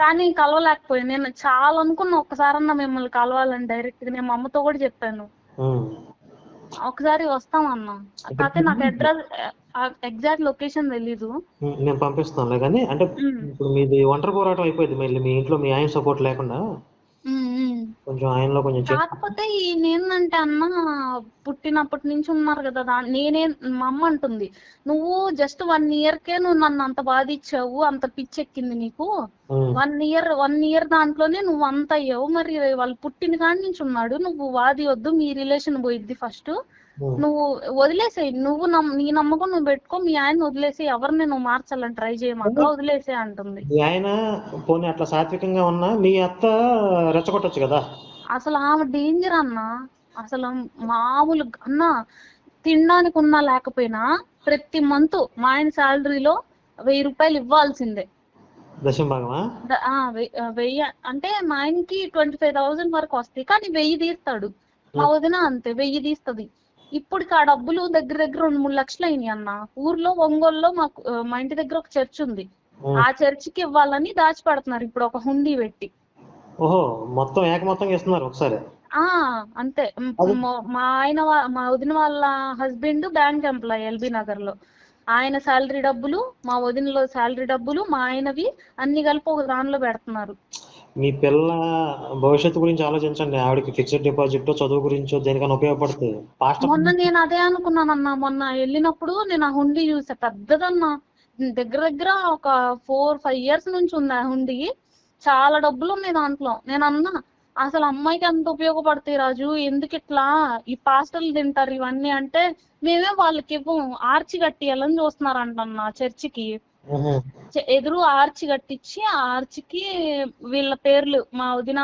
Speaker 1: కానీ కలవలేకపోయాను. నేను చాలా అనుకున్నా ఒక్కసారన్నా మిమ్మల్ని కలవాలని డైరెక్ట్ గా. నేను మా అమ్మతో కూడా చెప్పాను ఒకసారి వస్తామన్నా, కాకపోతే నాకు అడ్రస్ ఎగ్జాక్ట్ లొకేషన్ తెలీదు.
Speaker 3: నేను పంపిస్తాను కానీ, అంటే ఇప్పుడు మీది ఒంటరి పోరాటం అయిపోయింది మళ్ళీ మీ ఇంట్లో మీ ఆయన సపోర్ట్ లేకుండా. కొంచెం ఆయనలో కొంచెం
Speaker 1: కాకపోతే ఏంటంటే అన్న, పుట్టినప్పటి నుంచి ఉన్నారు కదా, మా అమ్మ అంటుంది, నువ్వు జస్ట్ 1 yearకే నువ్వు నన్ను అంత బాధించావు, అంత పిచ్చెక్కింది నీకు. 1 year దాంట్లోనే నువ్వు అంత అయ్యావు. మరి వాళ్ళు పుట్టిన కాడి నుంచి ఉన్నాడు, నువ్వు వాది వద్దు, మీ రిలేషన్ పోయిద్ది ఫస్ట్, నువ్వు వదిలేసేయి, నువ్వు నీ నమ్మకం నువ్వు పెట్టుకో, మీ ఆయన వదిలేసి ఎవరిని నువ్వు మార్చాలని ట్రై చేయమాక, వదిలేసే అంటుంది.
Speaker 3: ఆయన పోనీ అట్లా సాత్వికంగా ఉన్నా మీ అత్త రెచ్చగొట్టొచ్చు కదా.
Speaker 1: అసలు ఆమె డేంజర్ అన్న, అసలు మామూలు అన్న. తినడానికి ఉన్నా లేకపోయినా ప్రతి మంత్ మా ఆయన శాలరీలో 1000 రూపాయలు ఇవ్వాల్సిందే. 1000 అంటే మా ఆయనకి 25,000 వరకు వస్తాయి, కానీ 1000 తీస్తాడు. మా వదిన అంతే 1000 తీస్తుంది. ఇప్పటికి ఆ డబ్బులు దగ్గర దగ్గర 2-3 లక్షలు అయినాయి అన్న. ఊర్లో ఒంగోలులో మాకు మా ఇంటి దగ్గర ఒక చర్చ్ ఉంది, ఆ చర్చికి ఇవ్వాలని దాచిపెడుతున్నారు ఇప్పుడు ఒక హుండీ పెట్టి.
Speaker 3: ఓహో, మొత్తం మొత్తంగా ఇస్తున్నారు ఒకసారి.
Speaker 1: ఆ అంతే. మా ఆయన మా వదిన వాళ్ళ husband bank employee LB Nagar లో. ఆయన శాలరీ డబ్బులు, మా వదినలో శాలరీ డబ్బులు, మా ఆయనవి అన్ని కలిపి ఒక దానిలో పెడుతున్నారు.
Speaker 3: మీ పిల్ల భవిష్యత్తు గురించి ఆలోచించండి. ఆవిడకి ఫిక్స్డ్ డిపాజిట్ చదువు గురించో దేనికైనా ఉపయోగపడుతుంది.
Speaker 1: మొన్న నేను అదే అనుకున్నానన్నా. మొన్న వెళ్ళినప్పుడు నేను ఆ హుండీ చూసా, పెద్దదన్నా. దగ్గర దగ్గర ఒక 4-5 years నుంచి ఉంది ఆ హుండీ. చాలా డబ్బులు ఉన్నాయి దాంట్లో. నేను అన్నా, అసలు అమ్మాయికి ఎంత ఉపయోగపడతాయి రాజు, ఎందుకు ఇట్లా ఈ పాస్టర్లు తింటారు ఇవన్నీ అంటే, మేమే వాళ్ళకి ఇవ్వం, ఆర్చి కట్టియాలని చూస్తున్నారంటన్నా చర్చికి. ఎదురు ఆర్చి కట్టించి ఆ ఆర్చికి వీళ్ళ పేర్లు, మా వదిన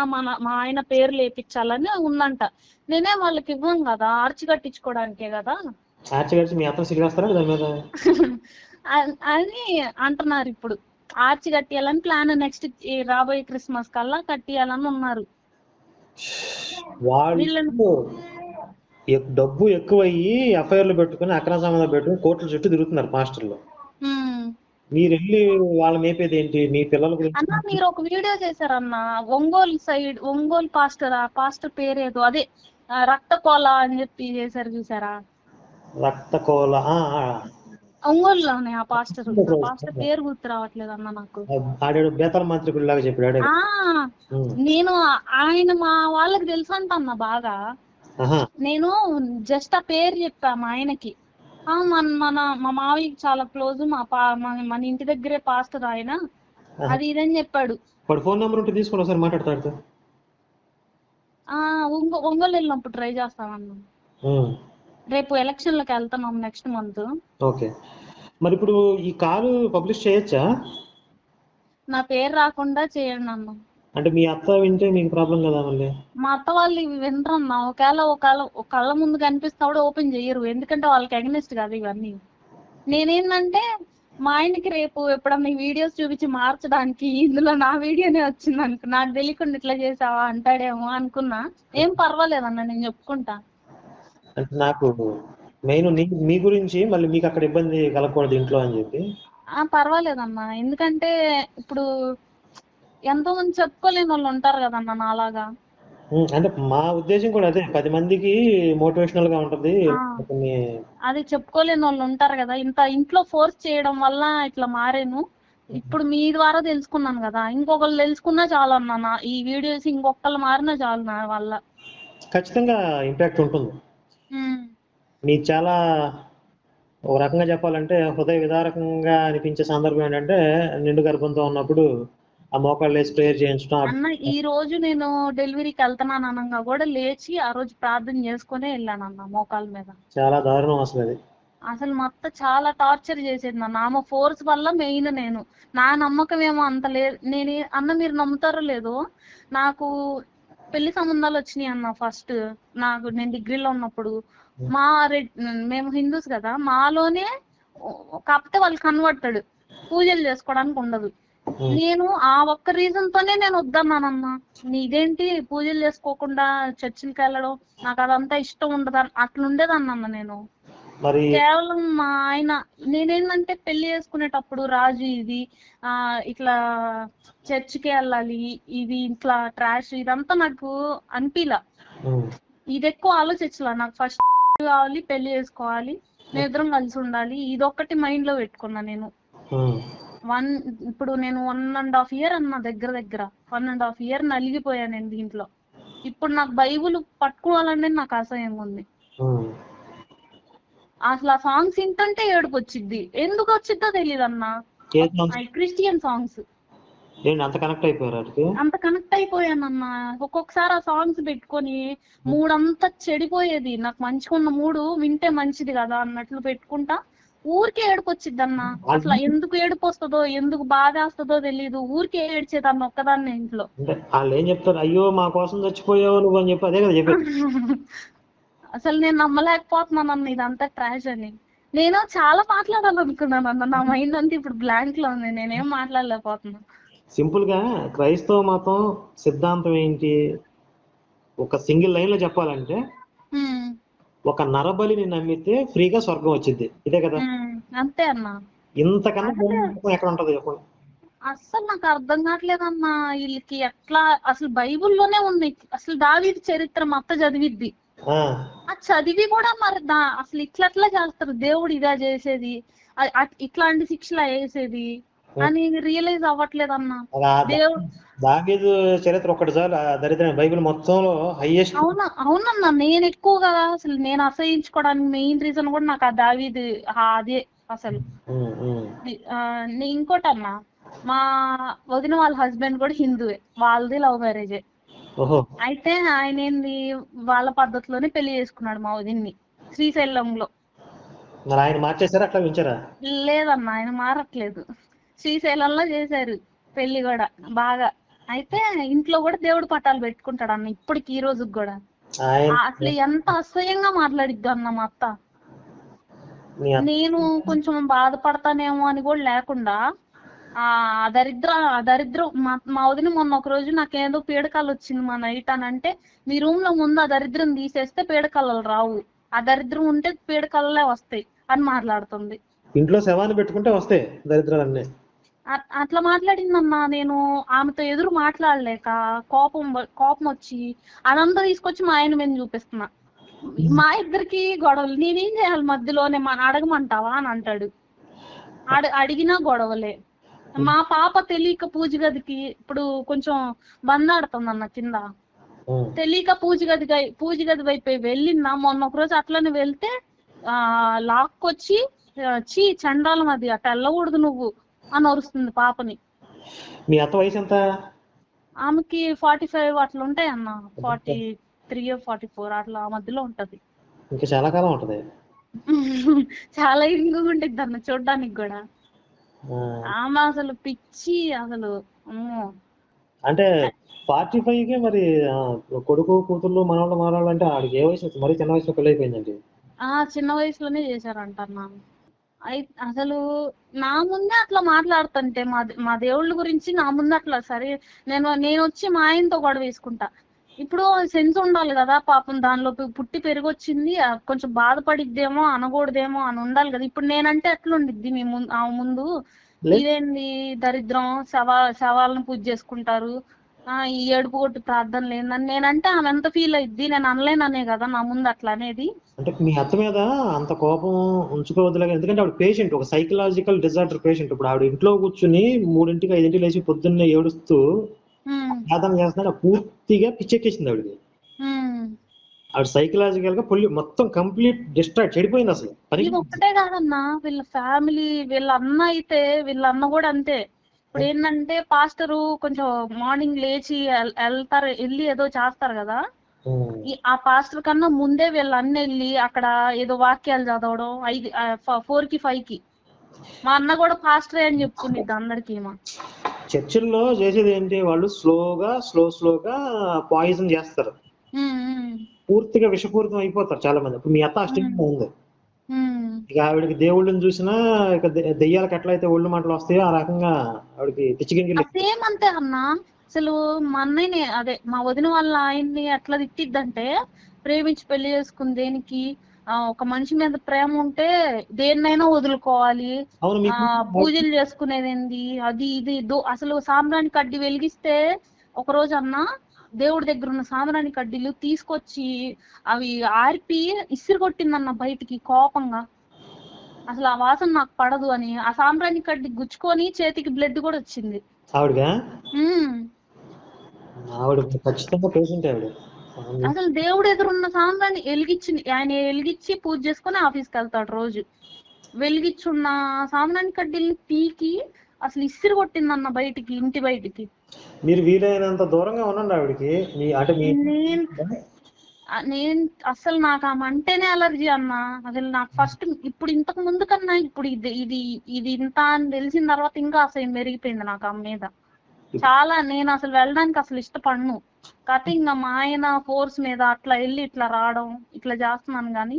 Speaker 1: మా ఆయన పేర్లు వేయించాలని ఉందంట. నేనే వాళ్ళకి ఇవ్వం కదా, ఆర్చి కట్టించుకోవడానికే కదా అని అంటున్నారు. ఇప్పుడు ఆర్చి కట్టియాలని ప్లాన్, నెక్స్ట్ రాబోయే క్రిస్మస్ కల్లా కట్టియాలని ఉన్నారు.
Speaker 3: వాళ్ళు డబ్బు ఎక్కువయ్యి ఎఫ్ఐఆర్లు పెట్టుకుని అక్రమ సంబంధం పెట్టుకుని కోర్టుల చుట్టూ తిరుగుతున్నారు పాస్టర్లు. మీరు వెళ్ళి వాళ్ళ మేపేది ఏంటి? మీ పిల్లల గురించి
Speaker 1: అన్న మీరు ఒక వీడియో చేశారన్న, ఒంగోలు సైడ్, ఒంగోలు పాస్టర్, ఆ పాస్టర్ పేరేదో అదే రక్తకోల అని చెప్పి చేశారు చూసారా?
Speaker 3: రక్తకోల
Speaker 1: ఒంగోలులోనే ఆ పాస్టర్ పేరు గుర్తు రావట్లేదు అన్న నాకు.
Speaker 3: ఆడాడు బేతల మంత్రికుడు లాగా చెప్పాడు.
Speaker 1: నేను ఆయన మా వాళ్ళకి తెలుసు అంటన్న బాగా. నేను జస్ట్ ఆ పేరు చెప్పా మా ఆయనకి. మా మావయ్యకి చాలా క్లోజ్, మన ఇంటి దగ్గరే పాస్టర్ ఆయన, అది ఇదని చెప్పాడు.
Speaker 3: ఫోన్ నెంబర్ ఉంటే తీసుకుని ఒకసారి మాట్లాడతాడు.
Speaker 1: ఒంగోలు వెళ్ళినప్పుడు ట్రై చేస్తామన్నా. రేపు ఎలక్షన్లకు వెళ్తున్నాం నెక్స్ట్ మంత్.
Speaker 3: ఓకే, మరి ఇప్పుడు ఈ కాల్ పబ్లిష్ చేయొచ్చా?
Speaker 1: నా పేరు రాకుండా చేయండి అన్న.
Speaker 3: అంటే మీ అత్త వింటే మీకు ప్రాబ్లం కదా? మళ్ళీ
Speaker 1: మా అత్త వాళ్ళు వినరన్నా. ఒకవేళ కళ్ళ ముందు కనిపిస్తా కూడా ఓపెన్ చేయరు, ఎందుకంటే వాళ్ళకి అగెనిస్ట్ కదా ఇవన్నీ. నేనేందంటే మా ఆయనకి రేపు ఎప్పుడన్నా ఈ వీడియోస్ చూపించి మార్చడానికి, ఇందులో నా వీడియోనే వచ్చింది అనుకో, నాకు తెలియకుండా ఇట్లా చేసావా అంటాడేమో అనుకున్నా. ఏం పర్వాలేదన్న, నేను చెప్పుకుంటా.
Speaker 3: అంటే నాకు మెయిన్ మీ గురించి మళ్ళీ మీకు అక్కడ ఇబ్బంది కలగకూడదు ఇంట్లో అని చెప్పి.
Speaker 1: పర్వాలేదన్నా, ఎందుకంటే ఇప్పుడు ఎంతో మంది చెప్పుకోలేని వాళ్ళు ఉంటారు కదన్నా నాలాగా.
Speaker 3: అంటే మా ఉద్దేశం కూడా అదే, 10 మందికి మోటివేషనల్ గా ఉంటది.
Speaker 1: అది చెప్పుకోలేని వాళ్ళు ఉంటారు కదా, ఇంట్లో ఫోర్స్ చేయడం వల్ల ఇట్లా మారాను. ఇప్పుడు మీ ద్వారా తెలుసుకున్నాను కదా, ఇంకొకళ్ళు తెలుసుకున్నా చాలు అన్న. ఈ వీడియోస్ ఇంకొకళ్ళు మారినా చాలు నా వల్ల.
Speaker 3: ఖచ్చితంగా ఇంపాక్ట్ ఉంటుంది. మీకు చాలా ఒక రకంగా చెప్పాలంటే హృదయ విదారకంగా అనిపించే సందర్భం ఏంటంటే, నిండు గర్భంతో ఉన్నప్పుడు ఆ మోకాళ్ళు వేసి ప్రేయర్ చేయించడం.
Speaker 1: అన్న ఈ రోజు నేను డెలివరీకి వెళ్తున్నాను అనగా కూడా లేచి ఆ రోజు ప్రార్థన చేసుకునే వెళ్ళానన్న మోకాళ్ళ మీద.
Speaker 3: చాలా దారుణం అసలు అది.
Speaker 1: అసలు మొత్తం చాలా టార్చర్ చేసేది నన్ను. ఆమె ఫోర్స్ వల్ల మెయిన్ నేను, నా నమ్మకం ఏమో అంత లేదు. మీరు నమ్ముతారో లేదో, నాకు పెళ్లి సంబంధాలు వచ్చినాయి అన్న ఫస్ట్. నేను డిగ్రీలో ఉన్నప్పుడు మేము హిందూస్ కదా, మాలోనే కాకపోతే వాళ్ళు కన్వర్టెడ్, పూజలు చేసుకోవడానికి ఉండదు. నేను ఆ ఒక్క రీజన్ తోనే నేను వద్దన్నానమ్మా. నీదేంటి పూజలు చేసుకోకుండా చర్చిలకి వెళ్ళడం, నాకు అదంతా ఇష్టం ఉండదు అట్లుండేదన్న నేను. కేవలం మా ఆయన, నేనేంటంటే పెళ్లి చేసుకునేటప్పుడు రాజు ఇది ఇట్లా చర్చికి వెళ్ళాలి, ఇది ఇట్లా ట్రాష్, ఇదంతా నాకు అనిపిలా. ఇది ఎక్కువ ఆలోచించలా. నాకు ఫస్ట్ కావాలి, పెళ్లి చేసుకోవాలి, మేము ఇద్దరం కలిసి ఉండాలి, ఇదొక్కటి మైండ్ లో పెట్టుకున్నా నేను. ఇప్పుడు నేను 1.5 year అన్న, దగ్గర 1.5 year నలిగిపోయాను నేను దీంట్లో. ఇప్పుడు నాకు బైబుల్ పట్టుకోవాలంటే నాకు అసహ్యంగా ఉంది. అసలు ఆ సాంగ్స్ వింటుంటే ఏడుపు వచ్చిద్ది, ఎందుకు వచ్చిద్దో తెలియదు అన్న. క్రిస్టియన్ సాంగ్స్
Speaker 3: అంత
Speaker 1: కనెక్ట్ అయిపోయానన్నా. ఒక్కొక్కసారి ఆ సాంగ్స్ పెట్టుకొని మూడంతా చెడిపోయేది. నాకు మంచిగా ఉన్న మూడు వింటే మంచిది కదా అన్నట్లు పెట్టుకుంటా, ఊరికే ఏడుపు వచ్చిద్ది అన్న. అసలు ఎందుకు ఏడుపు వస్తుందో, ఎందుకు బాధ వస్తుందో తెలియదు, ఊరికే ఏడ్చేదాన్ని ఒక్కదాన్ని ఇంట్లో.
Speaker 3: వాళ్ళు ఏం చెప్తారు, అయ్యో మా కోసం చచ్చిపోయావు నువ్వు అని చెప్పి అదే కదా చెప్పారు.
Speaker 1: అసలు నేను నమ్మలేకపోతున్నాను అన్న ఇదంతా ట్రాష్ అని. నేను చాలా మాట్లాడాలనుకున్నాను అన్న, నా మైండ్ అంతా ఇప్పుడు బ్లాంక్ లో ఉంది, నేనేం మాట్లాడలేకపోతున్నా.
Speaker 3: సింపుల్ గా క్రైస్తవ మతం సిద్ధాంతం ఏంటి ఒక సింగిల్ లైన్ లో చెప్పాలంటే, ఒక నరబలిని నమ్మితే ఫ్రీగా స్వర్గం వచ్చింది, ఇదే కదా?
Speaker 1: అంతే అన్న.
Speaker 3: ఇంతకన్నా
Speaker 1: అదే.
Speaker 3: ఎక్కడ ఉంటది చెప్పండి?
Speaker 1: అస్సలు నాకు అర్థం కావట్లేదన్నా వీళ్ళకి ఎట్లా. అసలు బైబిల్లోనే ఉంది. అసలు దావీదు చరిత్ర మా అత్త చదివిద్ది.
Speaker 3: ఆ,
Speaker 1: ఆ చదివి కూడా మరి అసలు ఇట్లా చేస్తారు, దేవుడు ఇదా చేసేది, ఇట్లాంటి శిక్షలా వేసేది అని రియలైజ్ అవ్వట్లేదన్నా.
Speaker 3: అది ఆ
Speaker 1: దేవుడు
Speaker 3: దావీదు చరిత్ర ఒక్కటి చాలు, ఆ దరిద్రం బైబిల్ మొత్తంలో హైయెస్ట్.
Speaker 1: అవునన్నా, నేను ఎక్కువ కదా అసలు నేను అసహించుకోవడానికి మెయిన్ రీజన్ కూడా నాకు ఆ దావీదు అదే అసలు. ఇంకోటన్నా, మా వదిన వాళ్ళ హస్బెండ్ కూడా హిందువే, వాళ్ళది లవ్ మ్యారేజే.
Speaker 3: ఓహో.
Speaker 1: అయితే ఆయన ఏంది వాళ్ళ పద్ధతిలోనే పెళ్లి చేసుకున్నాడు మా వదిన్ని, శ్రీశైలంలో.
Speaker 3: మరి ఆయన మార్చేశారా అట్లా ఉంచారా?
Speaker 1: లేదన్నా, ఆయన మారట్లేదు. శ్రీశైలంలో చేశారు పెళ్లి కూడా బాగా. అయితే ఇంట్లో కూడా దేవుడి పటాలు పెట్టుకుంటాడు అన్న ఇప్పటికి, ఈ రోజుకి కూడా. అసలు ఎంత అసహ్యంగా మాట్లాడిద్దు అన్న మా అత్త. నేను కొంచెం బాధపడతానేమో అని కూడా లేకుండా ఆ దరిద్రం మా వదిన మొన్న ఒక రోజు నాకేదో పీడకాలు వచ్చింది మా నైట్ అని అంటే, మీ రూమ్ లో ముందు ఆ దరిద్రం తీసేస్తే పీడకలలు రావు, ఆ దరిద్రం ఉంటే పీడకలలే వస్తాయి అని మాట్లాడుతుంది.
Speaker 3: ఇంట్లో శవాన్ని పెట్టుకుంటే వస్తాయి దరిద్రాలన్నీ.
Speaker 1: అట్లా మాట్లాడిందమ్మా. నేను ఆమెతో ఎదురు మాట్లాడలేక కోపం వచ్చి అదంతా తీసుకొచ్చి మా ఆయన మీద చూపిస్తున్నా. మా ఇద్దరికి గొడవలు, నేనేం చేయాలి మధ్యలోనే, అడగమంటావా అని అంటాడు. అడిగినా గొడవలే. మా పాప తెలియక పూజ గదికి ఇప్పుడు కొంచెం బందాడుతుంది అన్న కింద, తెలియక పూజ గది వైపు వెళ్ళిందా. మొన్న ఒక రోజు అట్లనే వెళ్తే లాక్కొచ్చి చండాలం అది అట్లా వెళ్ళకూడదు నువ్వు అని అరుస్తుంది పాపని.
Speaker 3: మీ అత్త వయసు ఎంత?
Speaker 1: ఆమెకి 45 అట్లా ఉంటాయి అన్న, 43 or 44 అట్లా మధ్యలో ఉంటది.
Speaker 3: ఇంకా చాలా కాలం ఉంటది.
Speaker 1: చాలా ఇంగుగా ఉంటుంది అన్న చూడ్డానికి కూడా. ఆమె అసలు పిచ్చి అసలు.
Speaker 3: అంటే 45కే మరి కొడుకు కూతుర్లు మనవాళ్ళు మనవాళ్ళు అంటే ఆడికి ఏ వయసు? మరీ చిన్న వయసులో పెళ్లి అయిపోయిందండి.
Speaker 1: చిన్న వయసులోనే చేశారంట అన్న. అసలు నా ముందే అట్లా మాట్లాడుతుంటే మా దేవుళ్ళ గురించి నా ముందే అట్లా. సరే నేను వచ్చి మా ఆయనతో గొడవ వేసుకుంటా. ఇప్పుడు సెన్స్ ఉండాలి కదా పాపం, దానిలో పుట్టి పెరిగొచ్చింది, కొంచెం బాధపడిద్దేమో అనకూడదేమో అని ఉండాలి కదా. ఇప్పుడు నేనంటే ఎట్లుండిద్ది ఆమె ముందు, ఇదేంది దరిద్రం, శవాలను పూజ చేసుకుంటారు, ఈ ఏడుపు కొట్టి ప్రార్థన లేదని నేనంటే ఆమె ఎంత ఫీల్ అయ్యిద్ది. నేను అనలేననే కదా నా ముందు అట్లా అనేది.
Speaker 3: అంటే మీ అత్త మీద అంత కోపం ఉంచుకోవద్దులే, ఎందుకంటే ఆవిడ పేషెంట్, ఒక సైకలాజికల్ డిజార్డర్ పేషెంట్. ఇప్పుడు ఆవిడ ఇంట్లో కూర్చుని 3 5 లేచి పొద్దున్నే ఏడుస్తూ ప్రార్థన చేస్తున్నా, పూర్తిగా పిచ్చెక్కేసింది ఆవిడకి. ఆవిడ సైకలాజికల్ గా మొత్తం కంప్లీట్ డిస్ట్రాక్ట్ చెడిపోయింది అసలు.
Speaker 1: ఇది ఒక్కటే కాదన్నా, వీళ్ళ ఫ్యామిలీ, వీళ్ళ అన్న అయితే, వీళ్ళ అన్న కూడా అంతే. ఇప్పుడు ఏంటంటే పాస్టరు కొంచెం మార్నింగ్ లేచి వెళ్ళి ఏదో చేస్తారు కదా, ఆ పాస్టర్ కన్నా ముందే వీళ్ళ అన్న వెళ్ళి అక్కడ ఏదో వాక్యాలు చదవడం 4 కి 5 కి. మా అన్న కూడా పాస్టరే అని చెప్పుకునేది అందరికి.
Speaker 3: చర్చిల్లో చేసేది ఏంటి, వాళ్ళు స్లోగా పాయిజన్ చేస్తారు, పూర్తిగా విషపూరితం అయిపోతారు చాలా మంది. ఇప్పుడు మీ అత్త అష్టంగా ఉంది. ఇక ఆవిడకి దేవుళ్ళని చూసినా ఇక దెయ్యాలకు ఎట్లయితే ఒళ్ళు మంటలు వస్తాయో ఆ రకంగా ఆవిడకి పిచ్చిగింజలు.
Speaker 1: అంతే అన్నా. అసలు మా అన్నయ్యని, అదే మా వదిన వాళ్ళ ఆయన్ని ఎట్లా తిట్టిద్దంటే, ప్రేమించి పెళ్లి చేసుకుని దేనికి, ఒక మనిషి మీద ప్రేమ ఉంటే దేన్నైనా వదులుకోవాలి, పూజలు చేసుకునేది ఏంది, అది ఇది అసలు సాంబ్రాణి కడ్డి వెలిగిస్తే ఒక రోజు అన్నా దేవుడి దగ్గర ఉన్న సాంబ్రాణి కడ్డీలు తీసుకొచ్చి అవి ఆర్పి ఇసిరి కొట్టిందన్న బయటికి కోపంగా. అసలు ఆ వాసన నాకు పడదు అని ఆ సాంబ్రాణి కడ్డి గుచ్చుకొని చేతికి బ్లడ్ కూడా వచ్చింది అసలు దేవుడు ఎదురున్న సాంబ్రాణి ఆయన వెలిగించి పూజ చేసుకుని ఆఫీస్కి వెళ్తాడు రోజు. వెలిగించున్న సాంబ్రాణి కడ్డీల్ని పీకి అసలు ఇసిరి కొట్టిందన్న బయటికి, ఇంటి బయటికి.
Speaker 3: మీరు వీలైనంత దూరంగా ఉండండి ఆవిడకి.
Speaker 1: నేను అసలు నాకు ఆమె అంటేనే అలర్జీ అన్న. అసలు నాకు ఫస్ట్ ఇప్పుడు ఇంతకు ముందు కన్నా ఇప్పుడు ఇది ఇంత అని తెలిసిన తర్వాత ఇంకా అసలు మెరిగిపోయింది నాకు ఆమె మీద చాలా. నేను అసలు వెళ్ళడానికి అసలు ఇష్టపడను. కాకపోతే ఇంకా మా ఆయన ఫోర్స్ మీద అట్లా వెళ్ళి ఇట్లా రావడం ఇట్లా చేస్తున్నాను. కానీ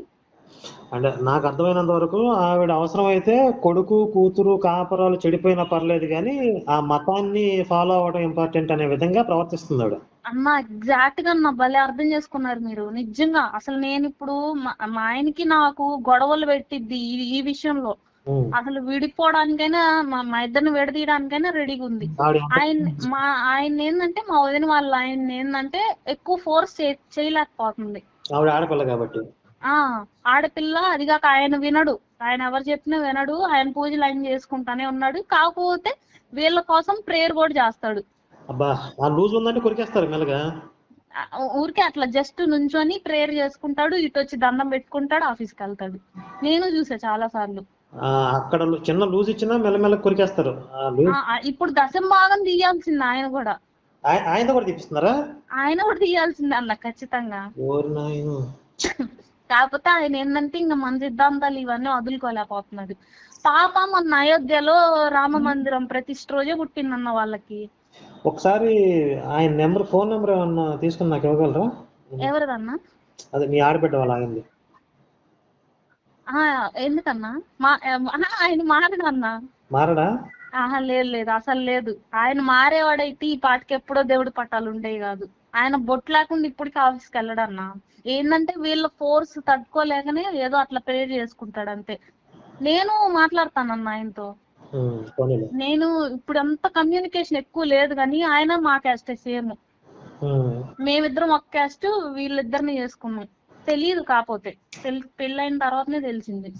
Speaker 3: అంటే నాకు అర్థమైనంత వరకు ఆవిడ అవసరం అయితే కొడుకు కూతురు కాపరాలు చెడిపోయినా పర్లేదు, కానీ ఆ మతాన్ని ఫాలో అవ్వడం ఇంపార్టెంట్ అనే విధంగా ప్రవర్తిస్తుంది ఆవిడ.
Speaker 1: అన్న ఎగ్జాక్ట్ గా నా భలే అర్థం చేసుకున్నారు మీరు. నిజంగా అసలు నేను ఇప్పుడు మా ఆయనకి నాకు గొడవలు పెట్టిద్ది ఈ విషయంలో.
Speaker 3: ఉమ్.
Speaker 1: అసలు విడిపోవడానికైనా మా ఇద్దరిని విడదీయడానికైనా రెడీగా ఉంది.
Speaker 3: ఆవిడ
Speaker 1: ఆయన ఏంటంటే మా వదిన వాళ్ళ ఆయన ఏంటంటే ఎక్కువ ఫోర్స్ చేయలేకపోతుంది.
Speaker 3: ఆవిడ ఆడపిల్ల కాబట్టి.
Speaker 1: ఆడపిల్ల, అదిగాక ఆయన వినడు. ఆయన ఎవరు చెప్పినా వినడు. ఆయన పూజలు ఆయన చేసుకుంటానే ఉన్నాడు. కాకపోతే వీళ్ళ కోసం ప్రేయర్ కూడా చేస్తాడు.
Speaker 3: అబ్బా, ఆ లూజ్ ఉందంటే కొరికేస్తారు మెల్లగా.
Speaker 1: ఊరికే అట్లా జస్ట్ నుంచొని ప్రేయర్ చేసుకుంటాడు, ఇటు వచ్చి దండం పెట్టుకుంటాడు, ఆఫీస్కి వెళ్తాడు. నేను చూసా చాలా సార్లు.
Speaker 3: అక్కడ చిన్న లూజ్ ఇచ్చినా మెల్లమెల్ల కొరికేస్తారు.
Speaker 1: ఇప్పుడు దశంభాగం తీయాల్సింది ఆయన కూడా.
Speaker 3: ఆయన కూడా తీపిస్తున్నారా?
Speaker 1: ఆయన కూడా తీయాల్సిందే అన్న ఖచ్చితంగా.
Speaker 3: ఓరి నాయనో.
Speaker 1: కాకపోతే ఆయన ఏంటంటే ఇంకా మన సిద్ధాంతాలు ఇవన్నీ వదులుకోలేకపోతున్నాడు. పాప మన అయోధ్యలో రామ మందిరం ప్రతిష్ఠ రోజే పుట్టిందన్న వాళ్ళకి.
Speaker 3: ఒకసారి ఆయన ఫోన్ నెంబర్ ఏమన్నా తీసుకుని నాకు ఇవ్వగలరా?
Speaker 1: ఎవరిదన్నా?
Speaker 3: అదే మీ ఆడబిడ్డ వాళ్ళ ఆయనది.
Speaker 1: ఎందుకన్నా? ఆయన మారడన్నా.
Speaker 3: మారడా?
Speaker 1: లేదు అసలు లేదు. ఆయన మారేవాడైతే ఈ పాటికి ఎప్పుడో దేవుడి పట్టాలు ఉండేవి కాదు. ఆయన బొట్టు లేకుండా ఇప్పటికీ ఆఫీస్కి వెళ్ళడన్నా. ఏంటంటే వీళ్ళ ఫోర్స్ తట్టుకోలేకనే ఏదో అట్లా ప్రేయర్ చేసుకుంటాడు అంతే. నేను మాట్లాడతానన్నా ఆయనతో. నేను ఇప్పుడు అంత కమ్యూనికేషన్ ఎక్కువ లేదు కానీ ఆయన మా క్యాస్ట్ సేమ్. మేమిద్దరం ఒక క్యాస్ట్, వీళ్ళిద్దరిని చేసుకున్నాం. తెలియదు, కాకపోతే పెళ్ళైన తర్వాతనే తెలిసింది.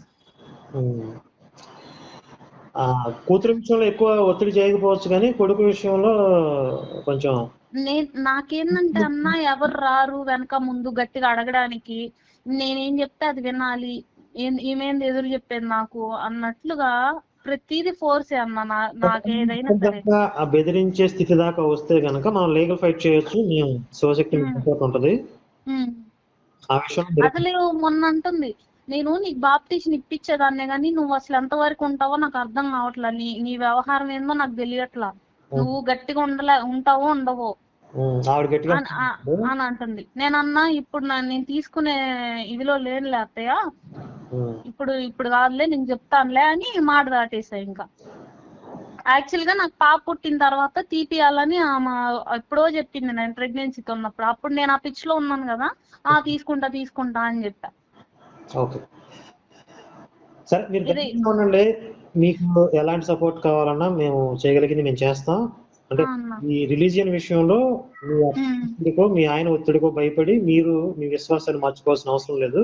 Speaker 3: కూతురు విషయంలో ఎక్కువ ఒత్తిడి చేయకపోవచ్చు కానీ కొడుకు విషయంలో కొంచెం.
Speaker 1: నాకేందంటే అన్న ఎవరు రారు వెనక ముందు గట్టిగా అడగడానికి. నేనేం చెప్తే అది వినాలి, ఈమెంది ఎదురు చెప్పేది నాకు అన్నట్లుగా ప్రతిదీ ఫోర్సే అన్న. నాకేదైనా సరే
Speaker 3: బెదిరించే స్థితి దాకా వస్తే గనక మనం లీగల్ ఫైట్ చేయొచ్చు. మేము శివశక్తి ఉంటది ఆ విషయం.
Speaker 1: అసలు మొన్న అంటుంది, నేను నీకు బాప్టిషన్ ఇప్పించేదాన్నే గానీ నువ్వు అసలు ఎంత వరకు ఉంటావో నాకు అర్థం కావట్లా. నీ వ్యవహారం ఏందో నాకు తెలియట్లా. నువ్వు గట్టిగా ఉంటావో ఉండవో అని అంటుంది. నేనన్నా ఇప్పుడు నేను తీసుకునే ఇదిలో లేనులే అత్తయ్య, ఇప్పుడు కాదులే నేను చెప్తానులే అని మాట దాటేసా. ఇంకా యాక్చువల్ గా నాకు పాప పుట్టిన తర్వాత తీపియాలని ఆమె ఎప్పుడో చెప్పింది నేను ప్రెగ్నెన్సీతో ఉన్నప్పుడు. అప్పుడు నేను ఆ పిచ్ లో ఉన్నాను కదా, తీసుకుంటా అని చెప్పా.
Speaker 3: ఓకే సరే, మీరు ఉండండి. మీకు ఎలాంటి సపోర్ట్ కావాలన్నా మేము చేయగలిగింది మేము చేస్తాం. అంటే ఈ రిలీజియన్ విషయంలో మీ ఆయన ఒత్తిడికో భయపడి మీరు మీ విశ్వాసాన్ని మార్చుకోవాల్సిన అవసరం లేదు.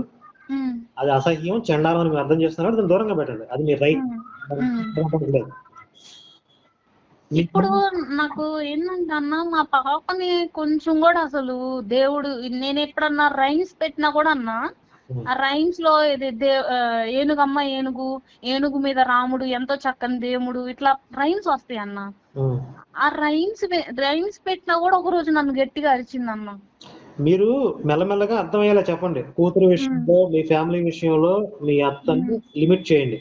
Speaker 3: అది అసహ్యం, చండాలం అని మీరు అర్థం చేస్తున్నారు. దాన్ని దూరంగా పెట్టండి. అది మీ రైట్.
Speaker 1: ఇప్పుడు నాకు ఏంటంటే అన్న, మా పాపని కొంచెం కూడా అసలు దేవుడు, నేను ఎప్పుడన్నా రైమ్స్ పెట్టినా కూడా అన్నా, ఆ రైమ్స్ లో ఏనుగమ్మ ఏనుగు మీద రాముడు, ఎంతో చక్కని దేవుడు, ఇట్లా రైమ్స్ వస్తాయి అన్న. ఆ రైమ్స్ పెట్టినా కూడా ఒక రోజు నన్ను గట్టిగా అరిచిందన్న.
Speaker 3: మీరు మెల్లమెల్లగా అర్థమయ్యేలా చెప్పండి. కూతురు విషయంలో, మీ ఫ్యామిలీ విషయంలో మీ అత్తని లిమిట్ చేయండి.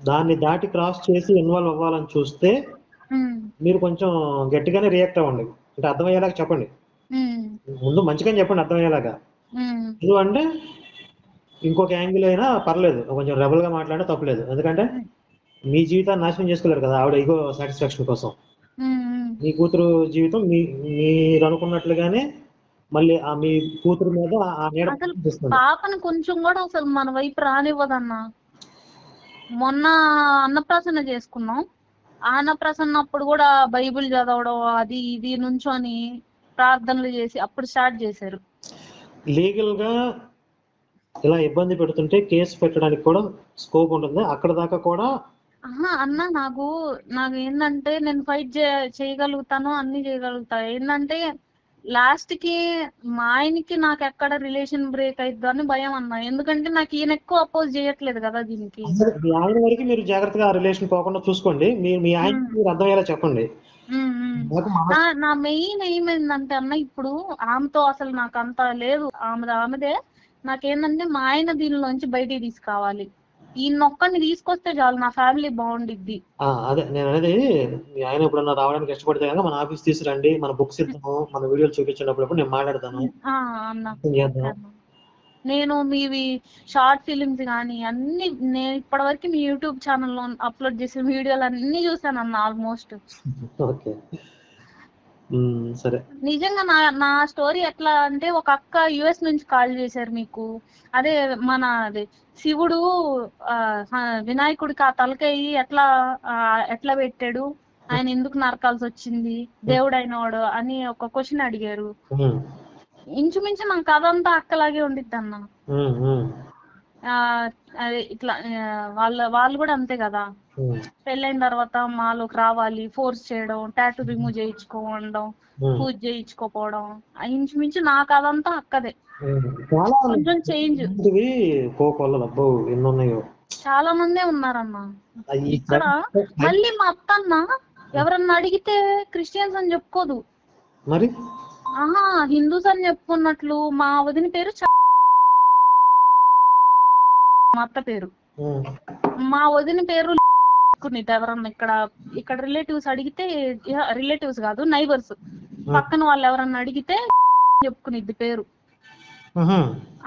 Speaker 3: దాన్ని దాటి క్రాస్ చేసి ఇన్వాల్వ్ అవ్వాలని చూస్తే మీరు కొంచెం గట్టిగానే రియాక్ట్ అవ్వండి. అంటే అర్థమయ్యేలాగా చెప్పండి. ముందు మంచిగా చెప్పండి అర్థమయ్యేలాగా. ఎందుకంటే ఇంకొక యాంగిల్ అయినా పర్లేదు, కొంచెం రెబల్ గా మాట్లాడినా తప్పలేదు. ఎందుకంటే మీ జీవితాన్ని నాశనం చేసుకోలేరు కదా ఆవిడ ఈగో సాటిస్ఫాక్షన్ కోసం. మీ కూతురు జీవితం మీరు అనుకున్నట్లుగానే మళ్ళీ మీ కూతురు మీద ఆ నీడ.
Speaker 1: పాపని కొంచెం కూడా అసలు మన వైపు రానివ్వదన్నా. మొన్న అన్నప్రాసన చేసుకున్నాం. ఆ అన్నప్రాసన అప్పుడు కూడా బైబిల్ చదవడం అది ఇది నుంచొని ప్రార్థనలు చేసి అప్పుడు స్టార్ట్ చేశారు.
Speaker 3: లీగల్ గా ఇలా ఇబ్బంది పెడుతుంటే కేసు పెట్టడానికి కూడా స్కోప్ ఉంటుంది. అక్కడ దాకా కూడా
Speaker 1: అన్న నాకు ఏంటంటే నేను ఫైట్ చేయగలుగుతాను, అన్ని చేయగలుగుతా. ఏంటంటే లాస్ట్ కి మా ఆయనకి నాకు ఎక్కడ రిలేషన్ బ్రేక్ అయిద్దో అని భయం అన్న. ఎందుకంటే నాకు ఈయన ఎక్కువ అపోజ్ చేయట్లేదు కదా దీనికి.
Speaker 3: మీ ఆయన వరకు మీరు జాగ్రత్తగా రిలేషన్ పోకుండా చూసుకోండి. మీ ఆయన మీరు అర్థమయ్యేలా చెప్పండి.
Speaker 1: నా మెయిన్ ఏమైందంటే అన్న, ఇప్పుడు ఆమెతో అసలు నాకు అంత లేదు. ఆమెదే. నాకేంటంటే మా ఆయన దీనిలోంచి బయటికి తీసుకురావాలి. ఈ నొక్కని తీసుకొస్తే చాలు, నా ఫ్యామిలీ బాగుండిద్ది.
Speaker 3: అదే నేను అనేది, మీ ఆయన ఎప్పుడన్నా రావడానికి ఇష్టపడితే కనుక మన ఆఫీస్ తీసుకురండి, మన బుక్స్ ఇద్దాము, మన వీడియోలు చూపించినప్పుడు నేను మాట్లాడతాను.
Speaker 1: నేను మీవి షార్ట్ ఫిలిమ్స్ కానీ అన్ని, నేను ఇప్పటివరకు మీ యూట్యూబ్ ఛానల్లో అప్లోడ్ చేసిన వీడియోలు అన్ని చూసాను అన్న ఆల్మోస్ట్.
Speaker 3: ఓకే, సరే.
Speaker 1: నిజంగా నా స్టోరీ ఎట్లా అంటే, ఒక అక్క యుఎస్ నుంచి కాల్ చేశారు మీకు. అదే అదే శివుడు వినాయకుడికి ఆ తలకాయి ఎట్లా పెట్టాడు, ఆయన ఎందుకు నరకాల్సి వచ్చింది, దేవుడు అయినవాడు అని ఒక క్వశ్చన్ అడిగారు. ఇంచుమించు మన కథ అంతా అక్కలాగే ఉండిద్ది అన్న. అదే ఇట్లా వాళ్ళు కూడా అంతే కదా, పెళ్ళైన తర్వాత మాలోకి రావాలి, ఫోర్స్ చేయడం, టాటూ రిమూవ్ చేయించుకోవడం, పూజ చేయించుకోపోవడం, ఇంచుమించు నా కథ అంతా అక్కదే. కొంచెం చేంజ్. చాలా మందే ఉన్నారన్న ఇక్కడ. మళ్ళీ మా అత్త అన్న ఎవరన్నా అడిగితే క్రిస్టియన్స్ అని చెప్పుకోదు,
Speaker 3: మరి
Speaker 1: హిందూస్ అని చెప్పుకున్నట్లు. మా వదిన పేరు మా అత్త పేరు, మా వదిన పేరు ఎవరన్నా ఇక్కడ రిలేటివ్స్ అడిగితే, రిలేటివ్స్ కాదు నైబర్స్, పక్కన వాళ్ళు ఎవరన్నా అడిగితే చెప్పుకునిద్ది పేరు.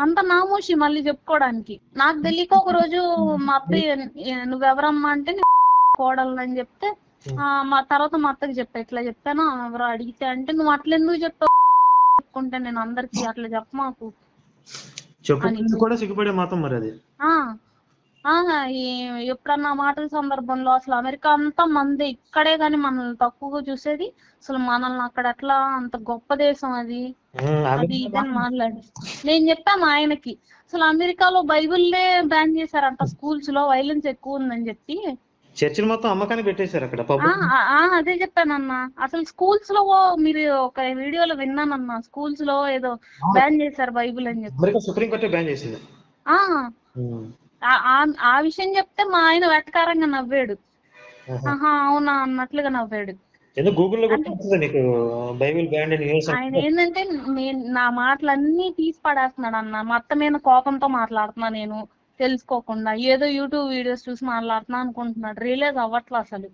Speaker 1: అంత నామోషి మళ్ళీ చెప్పుకోవడానికి. నాకు తెలియక ఒక రోజు మా అత్తయ్య నువ్వెవరమ్మా అంటే కోడలు అని చెప్తే, మా తర్వాత మా అత్తకి చెప్పా, ఇట్లా చెప్పాను ఎవరో అడిగితే అంటే, నువ్వు అట్లా ఎందుకు చెప్పుకుంటే నేను అందరికి అట్లా చెప్పమాకు
Speaker 3: కూడా సిగ్గుపడే మాత్రం మరి అది.
Speaker 1: ఎప్పుడన్నా మాటల సందర్భంలో అసలు అమెరికా అంతా మంది ఇక్కడే గాని మనల్ని తక్కువగా చూసేది, అసలు మనల్ని అక్కడ అట్లా అంత గొప్ప దేశం అది ఇదని మాట్లాడి. నేను చెప్పా మా ఆయనకి, అసలు అమెరికాలో బైబిల్లే బ్యాన్ చేశారంట, స్కూల్స్ లో వైలెన్స్ ఎక్కువ ఉందని చెప్పి.
Speaker 3: చర్చిలు మొత్తం అమ్మకాన్ని పెట్టేశారు అక్కడ.
Speaker 1: అదే చెప్పానన్నా, అసలు స్కూల్స్ లో మీరు ఒక వీడియోలో విన్నానన్నా, స్కూల్స్ లో ఏదో బ్యాన్ చేశారు బైబిల్ అని చెప్పి.
Speaker 3: సుప్రీంకోర్టు బ్యాన్ చేసింది.
Speaker 1: ఆ విషయం చెప్తే మా ఆయన వెటకారంగా నవ్వాడు, అవునా అన్నట్లుగా నవ్వాడు. ఆయన ఏంటంటే నా మాటలన్నీ తీసి పడేస్తున్నాడు అన్న. మొత్తం మీద కోపంతో మాట్లాడుతున్నా నేను, తెలుసుకోకుండా ఏదో యూట్యూబ్ వీడియోస్ చూసి మాట్లాడుతున్నా అనుకుంటున్నాడు, రియలైజ్ అవ్వట్లా అసలు.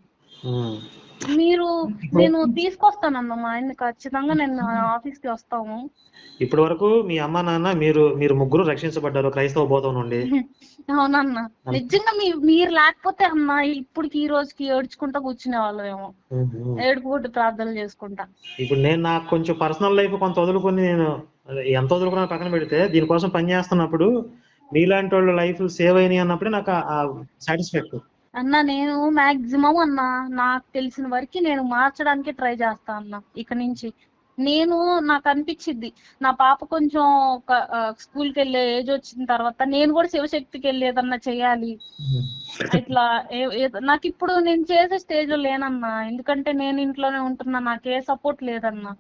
Speaker 1: నేను తీసుకొస్తానన్న మా ఆయన్ని, ఖచ్చితంగా నేను ఆఫీస్ కి వస్తాము.
Speaker 3: ఇప్పటి వరకు మీ అమ్మ నాన్న మీరు ముగ్గురు రక్షించబడ్డారు క్రైస్తవ బోధం నుండి.
Speaker 1: అవునన్న, నిజంగా మీరు లేకపోతే అన్న ఇప్పటికి ఈ రోజుకి ఏడ్చుకుంటా కూర్చునే వాళ్ళు ఏమో, ఏడుపుగొట్టు ప్రార్థనలు చేసుకుంటా.
Speaker 3: ఇప్పుడు నేను నాకు కొంచెం పర్సనల్ లైఫ్ కొంత వదులుకొని, నేను ఎంత వదులుకున్నా పక్కన పెడితే దీనికోసం పని చేస్తున్నప్పుడు మీలాంటి వాళ్ళ లైఫ్ సేవ్ అయినాయి అన్నప్పుడే నాకు సాటిస్ఫాక్షన్
Speaker 1: అన్న. నేను మాక్సిమం అన్న నాకు తెలిసిన వరకు నేను మార్చడానికి ట్రై చేస్తా అన్న. ఇక నుంచి నాకు అనిపించింది, నా పాప కొంచెం స్కూల్కి వెళ్ళే ఏజ్ వచ్చిన తర్వాత నేను కూడా శివశక్తికి వెళ్ళి ఏదన్నా చెయ్యాలి. ఇట్లా నాకు ఇప్పుడు నేను చేసే స్టేజ్ లో లేనన్నా, ఎందుకంటే నేను ఇంట్లోనే ఉంటున్నా, నాకే సపోర్ట్ లేదన్నా.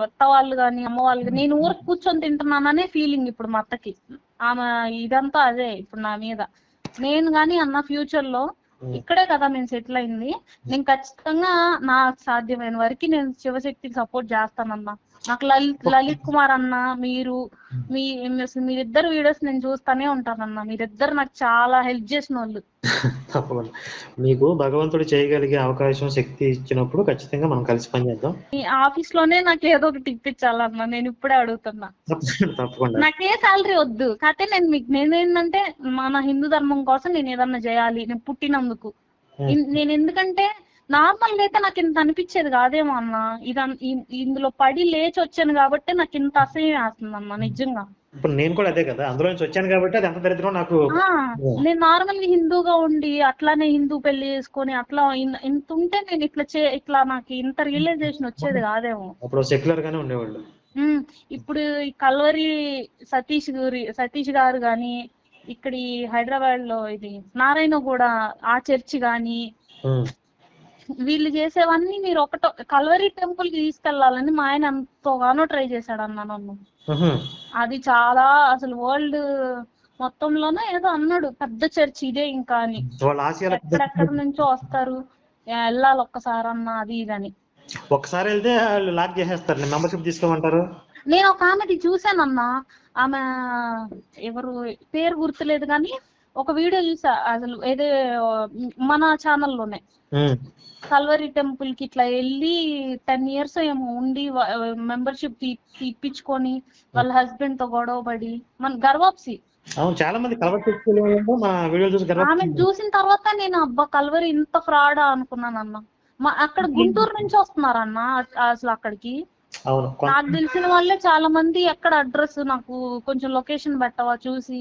Speaker 1: అత్త వాళ్ళు కానీ అమ్మ వాళ్ళు కానీ, నేను ఊరికి కూర్చొని తింటున్నాననే ఫీలింగ్ ఇప్పుడు మా అత్తకి. ఆమె ఇదంతా అదే ఇప్పుడు నా మీద. నేను కానీ అన్న ఫ్యూచర్ లో ఇక్కడే కదా నేను సెటిల్ అయింది, నేను ఖచ్చితంగా నాకు సాధ్యమైన వరకు నేను శివశక్తికి సపోర్ట్ చేస్తానన్నా. నాకు లలిత్ కుమార్ అన్న, మీరిద్దరు వీడియోస్ నేను చూస్తానే ఉంటానన్నా. మీరిద్దరు నాకు చాలా హెల్ప్ చేసిన వాళ్ళు.
Speaker 3: తప్పకుండా మీకు భగవంతుడు చేయగలిగే అవకాశం శక్తి ఇచ్చినప్పుడు ఖచ్చితంగా మనం కలిసి పనిచేద్దాం.
Speaker 1: ఈ ఆఫీస్ లోనే నాకు ఏదో ఒకటి ఇప్పించాలన్నా, నేను ఇప్పుడే అడుగుతున్నా.
Speaker 3: తప్పకుండా
Speaker 1: నాకే శాలరీ వద్దు, కాకపోతే నేను ఏంటంటే మన హిందూ ధర్మం కోసం నేను ఏదన్నా చేయాలి, నేను పుట్టినందుకు. నేను ఎందుకంటే నార్మల్ గా అయితే నాకు ఇంత అనిపించేది కాదేమో అన్న, ఇందులో పడి లేచి వచ్చాను కాబట్టి నాకు ఇంత అసహ్యం వేస్తుంది అన్న నిజంగా.
Speaker 3: ఇప్పుడు నేను కూడా అదే కదా, అందులో నుంచి వచ్చాను కాబట్టి అది ఎంత దరిద్రం నాకు.
Speaker 1: నేను నార్మల్ గా హిందూగా ఉండి అట్లానే హిందూ పెళ్లి చేసుకొని అట్లా ఇంత ఉంటే నేను ఇట్లా నాకు ఇంత రియలైజేషన్ వచ్చేది కాదేమో.
Speaker 3: అప్పుడు సెక్యులర్ గానే ఉండేవాళ్ళు.
Speaker 1: ఇప్పుడు ఈ కల్వరి సతీష్ గారు గాని, ఇక్కడ హైదరాబాద్ లో ఇది నారాయణ కూడా ఆ చర్చి గాని, వీళ్ళు చేసేవన్నీ మీరు కల్వరి టెంపుల్ కి తీసుకెళ్లాలని మా ఆయన ఎంతోగానో ట్రై చేశాడు అన్న నన్ను. అది చాలా అసలు వరల్డ్ మొత్తంలోనే ఏదో అన్నాడు, పెద్ద చర్చ్ ఇదే ఇంకా అని. ఎక్కడెక్కడ నుంచో వస్తారు, వెళ్ళాలి ఒక్కసారి అన్న అది ఇదని.
Speaker 3: ఒక్కసారి వెళ్తే లాక్ చేసేస్తారు, మెంబర్షిప్ తీసుకోమంటారు.
Speaker 1: నేను ఒక ఆమెది చూసానన్నా, ఆమె ఎవరు పేరు గుర్తులేదు కానీ ఒక వీడియో చూసా, అసలు ఏదో మన ఛానల్లోనే కల్వరి టెంపుల్ కి ఇట్లా వెళ్ళి 10 years ఏమో ఉండి మెంబర్షిప్ ఇప్పించుకొని వాళ్ళ హస్బెండ్ తో గొడవ పడి మన గర్వాప్సి.
Speaker 3: చాలా మంది
Speaker 1: ఆమె చూసిన తర్వాత నేను అబ్బా కల్వరి ఇంత ఫ్రాడా అనుకున్నాను అన్న. అక్కడ గుంటూరు నుంచి వస్తున్నారన్న అసలు అక్కడికి.
Speaker 3: అవును,
Speaker 1: నాకు తెలిసిన వాళ్ళే చాలా మంది ఎక్కడ అడ్రస్ నాకు కొంచెం లొకేషన్ పెట్టవా చూసి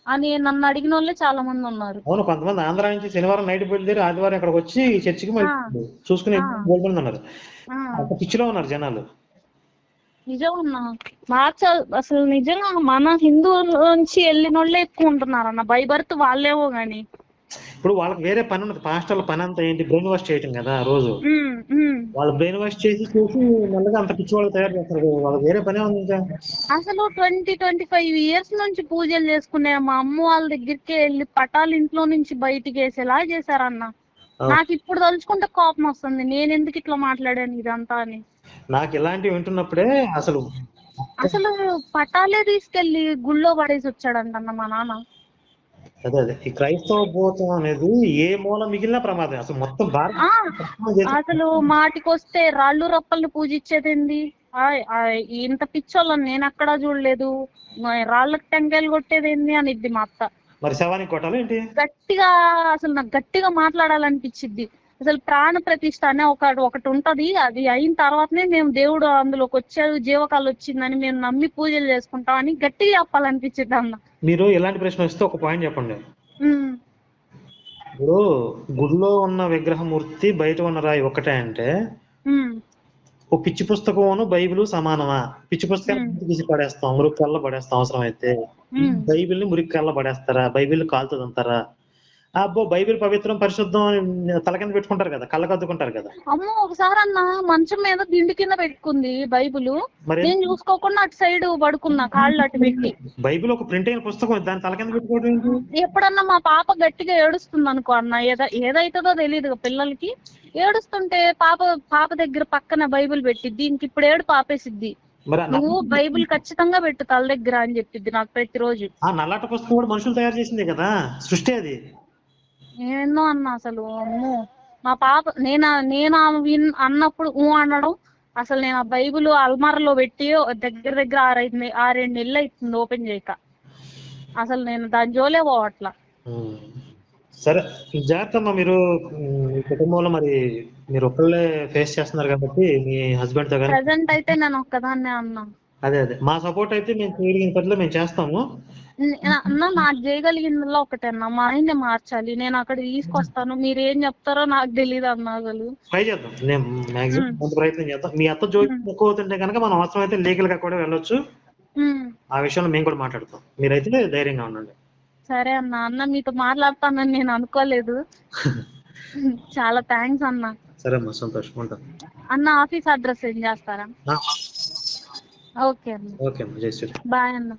Speaker 1: అని నన్ను అడిగిన వాళ్ళే చాలా మంది ఉన్నారు.
Speaker 3: అవును, కొంతమంది ఆంధ్ర నుంచి శనివారం నైట్ బయలుదేరి ఆదివారం ఇక్కడికి వచ్చి చర్చికి మళ్ళీ చూసుకుని ఉన్నారు. అంత పిచ్చిలో ఉన్నారు జనాలు.
Speaker 1: నిజం అన్న, అసలు నిజంగా మన హిందువుల నుంచి వెళ్ళిన వాళ్ళే ఎక్కువ ఉంటున్నారు అన్న, బై బర్త్ వాళ్ళేమో గాని.
Speaker 3: ఇప్పుడు వాళ్ళకి వేరే పని ఉన్నది, పాస్టర్ల పని అంతా ఏంటి, బ్రెయిన్ వాష్ చేయటం కదా రోజు. వాళ్ళు బ్రెయిన్ వాష్ చేసి మెల్లగా అంత పిచ్చి వాళ్ళు తయారు చేస్తారు. వాళ్ళకి వేరే పనే ఉంది ఇంకా.
Speaker 1: అసలు 25 years నుంచి పూజలు చేసుకునే మా అమ్మ వాళ్ళ దగ్గరికి వెళ్ళి పటాలు ఇంట్లో నుంచి బయటికి వేసేలా చేశారన్న. నాకు ఇప్పుడు తలుచుకుంటే కోపం వస్తుంది, నేను ఎందుకు ఇట్లా మాట్లాడాను ఇదంతా అని.
Speaker 3: నాకు ఇలాంటివి వింటున్నప్పుడే అసలు
Speaker 1: పటాలే తీసుకెళ్లి గుళ్ళో పడేసి వచ్చాడంటన్న మా నాన్న.
Speaker 3: అదే ఈ క్రైస్తవ భూతం అనేది ఏ మూల మిగిలిన ప్రమాదం. అసలు మొత్తం
Speaker 1: అసలు మాటికొస్తే రాళ్ళు రప్పల్ని పూజించేదేంది, ఇంత పిచ్చోళ్ళని నేను అక్కడా చూడలేదు, రాళ్ళకి టెంకాయలు కొట్టేదేంది అనిద్ది మా అత్త.
Speaker 3: మరి శవానికి కొట్టాలి ఏంటి?
Speaker 1: గట్టిగా అసలు నాకు గట్టిగా మాట్లాడాలనిపించిద్ది. అసలు ప్రాణ ప్రతిష్ఠ అనే ఒకటి ఉంటది, అది అయిన తర్వాతనే మేము దేవుడు అందులోకి వచ్చాడు, జీవకాలు వచ్చిందని మేము నమ్మి పూజలు చేసుకుంటాం అని గట్టిగా చెప్పాలనిపించింది అన్న.
Speaker 3: మీరు ఎలాంటి ప్రశ్న వస్తే ఒక పాయింట్ చెప్పండి. ఇప్పుడు గుడిలో ఉన్న విగ్రహమూర్తి బయట ఉన్న రాయి ఒకటే అంటే ఓ పిచ్చి పుస్తకం బైబిల్ సమానమా? పిచ్చి పుస్తకాన్ని తీసి పడేస్తాం, మురికి కళ్ళ పడేస్తాం అవసరం అయితే. బైబిల్ ని మురికి కళ్ళ పడేస్తారా? బైబిల్ కాలుతుంది అంటారా? అబ్బో బైబిల్ పవిత్రం పరిశుద్ధం తల కింద పెట్టుకుంటారు కదా, కళ్ళ కద్దుకుంటారు కదా.
Speaker 1: అమ్మో ఒకసారి అన్న మంచం మీద దిండు కింద పెట్టుకుంది బైబిల్, నేను చూసుకోకుండా అటు సైడ్ పడుకున్నా కాళ్ళు అటు పెట్టి.
Speaker 3: బైబిల్ ఒక ప్రింట్ అయిన పుస్తకం, దాన్ని తల కింద పెట్టుకోవడం.
Speaker 1: ఎప్పుడన్నా మా పాప గట్టిగా ఏడుస్తుంది అనుకో అన్న, ఏదైతుందో తెలియదు పిల్లలకి, ఏడుస్తుంటే పాప దగ్గర పక్కన బైబిల్ పెట్టిద్ది, ఇంక ఇప్పుడు ఏడు పాపేసిద్ది, నువ్వు బైబిల్ ఖచ్చితంగా పెట్టు తల దగ్గర అని చెప్పిద్ది నాకు ప్రతిరోజు.
Speaker 3: ఆ నల్లట పుస్తకం కూడా మనుషులు తయారు చేసిందే కదా, సృష్టి అది.
Speaker 1: ఏందో అన్న అసలు. అమ్మో మా పాప నేను అన్నప్పుడు అనడం, అసలు నేను ఆ బైబిల్ అల్మారాలో పెట్టి దగ్గర 6 నెలలు అవుతుంది ఓపెన్ చేయక, అసలు నేను దాని జోలే పోవట్లా.
Speaker 3: సరే జాగ్రత్త మీరు కుటుంబంలో మరి మీరు ఒక్కళ్ళే ఫేస్ చేస్తున్నారు కాబట్టి మీ హస్బెండ్ తో.
Speaker 1: ప్రెసెంట్ అయితే నేను ఒక్కదాన్నే అన్నా.
Speaker 3: అదే మా సపోర్ట్ అయితే మేము చేయగలిగిన పనిలో మేము చేస్తాము
Speaker 1: అన్న. నాకు చేయగలిగిందిలో ఒకటే అన్న, మా ఆయన్ని మార్చాలి, నేను అక్కడ తీసుకొస్తాను, మీరు ఏం చెప్తారో నాకు తెలియదు అన్న. అసలు
Speaker 3: ట్రై చేద్దాం, నేను మాక్సిమం కొంత ప్రయత్నం చేద్దాం. మీ అత్త జోలి ఎక్కువ అవుతుంటే కనుక మనం అవసరం అయితే లీగల్ గా కూడా వెళ్ళొచ్చు, ఆ విషయంలో మేము కూడా మాట్లాడతాం. మీరైతే ధైర్యంగా ఉండండి.
Speaker 1: సరే అన్న, మీతో మాట్లాడతానని నేను అనుకోలేదు. చాలా థ్యాంక్స్ అన్న.
Speaker 3: సరే అమ్మా, సంతోషం, ఉంటాను
Speaker 1: అన్న. ఆఫీస్ అడ్రస్ ఏం చేస్తారా? ఓకే అన్న.
Speaker 3: ఓకే అమ్మా, జై శ్రీరామ్.
Speaker 1: బాయ్ అన్న.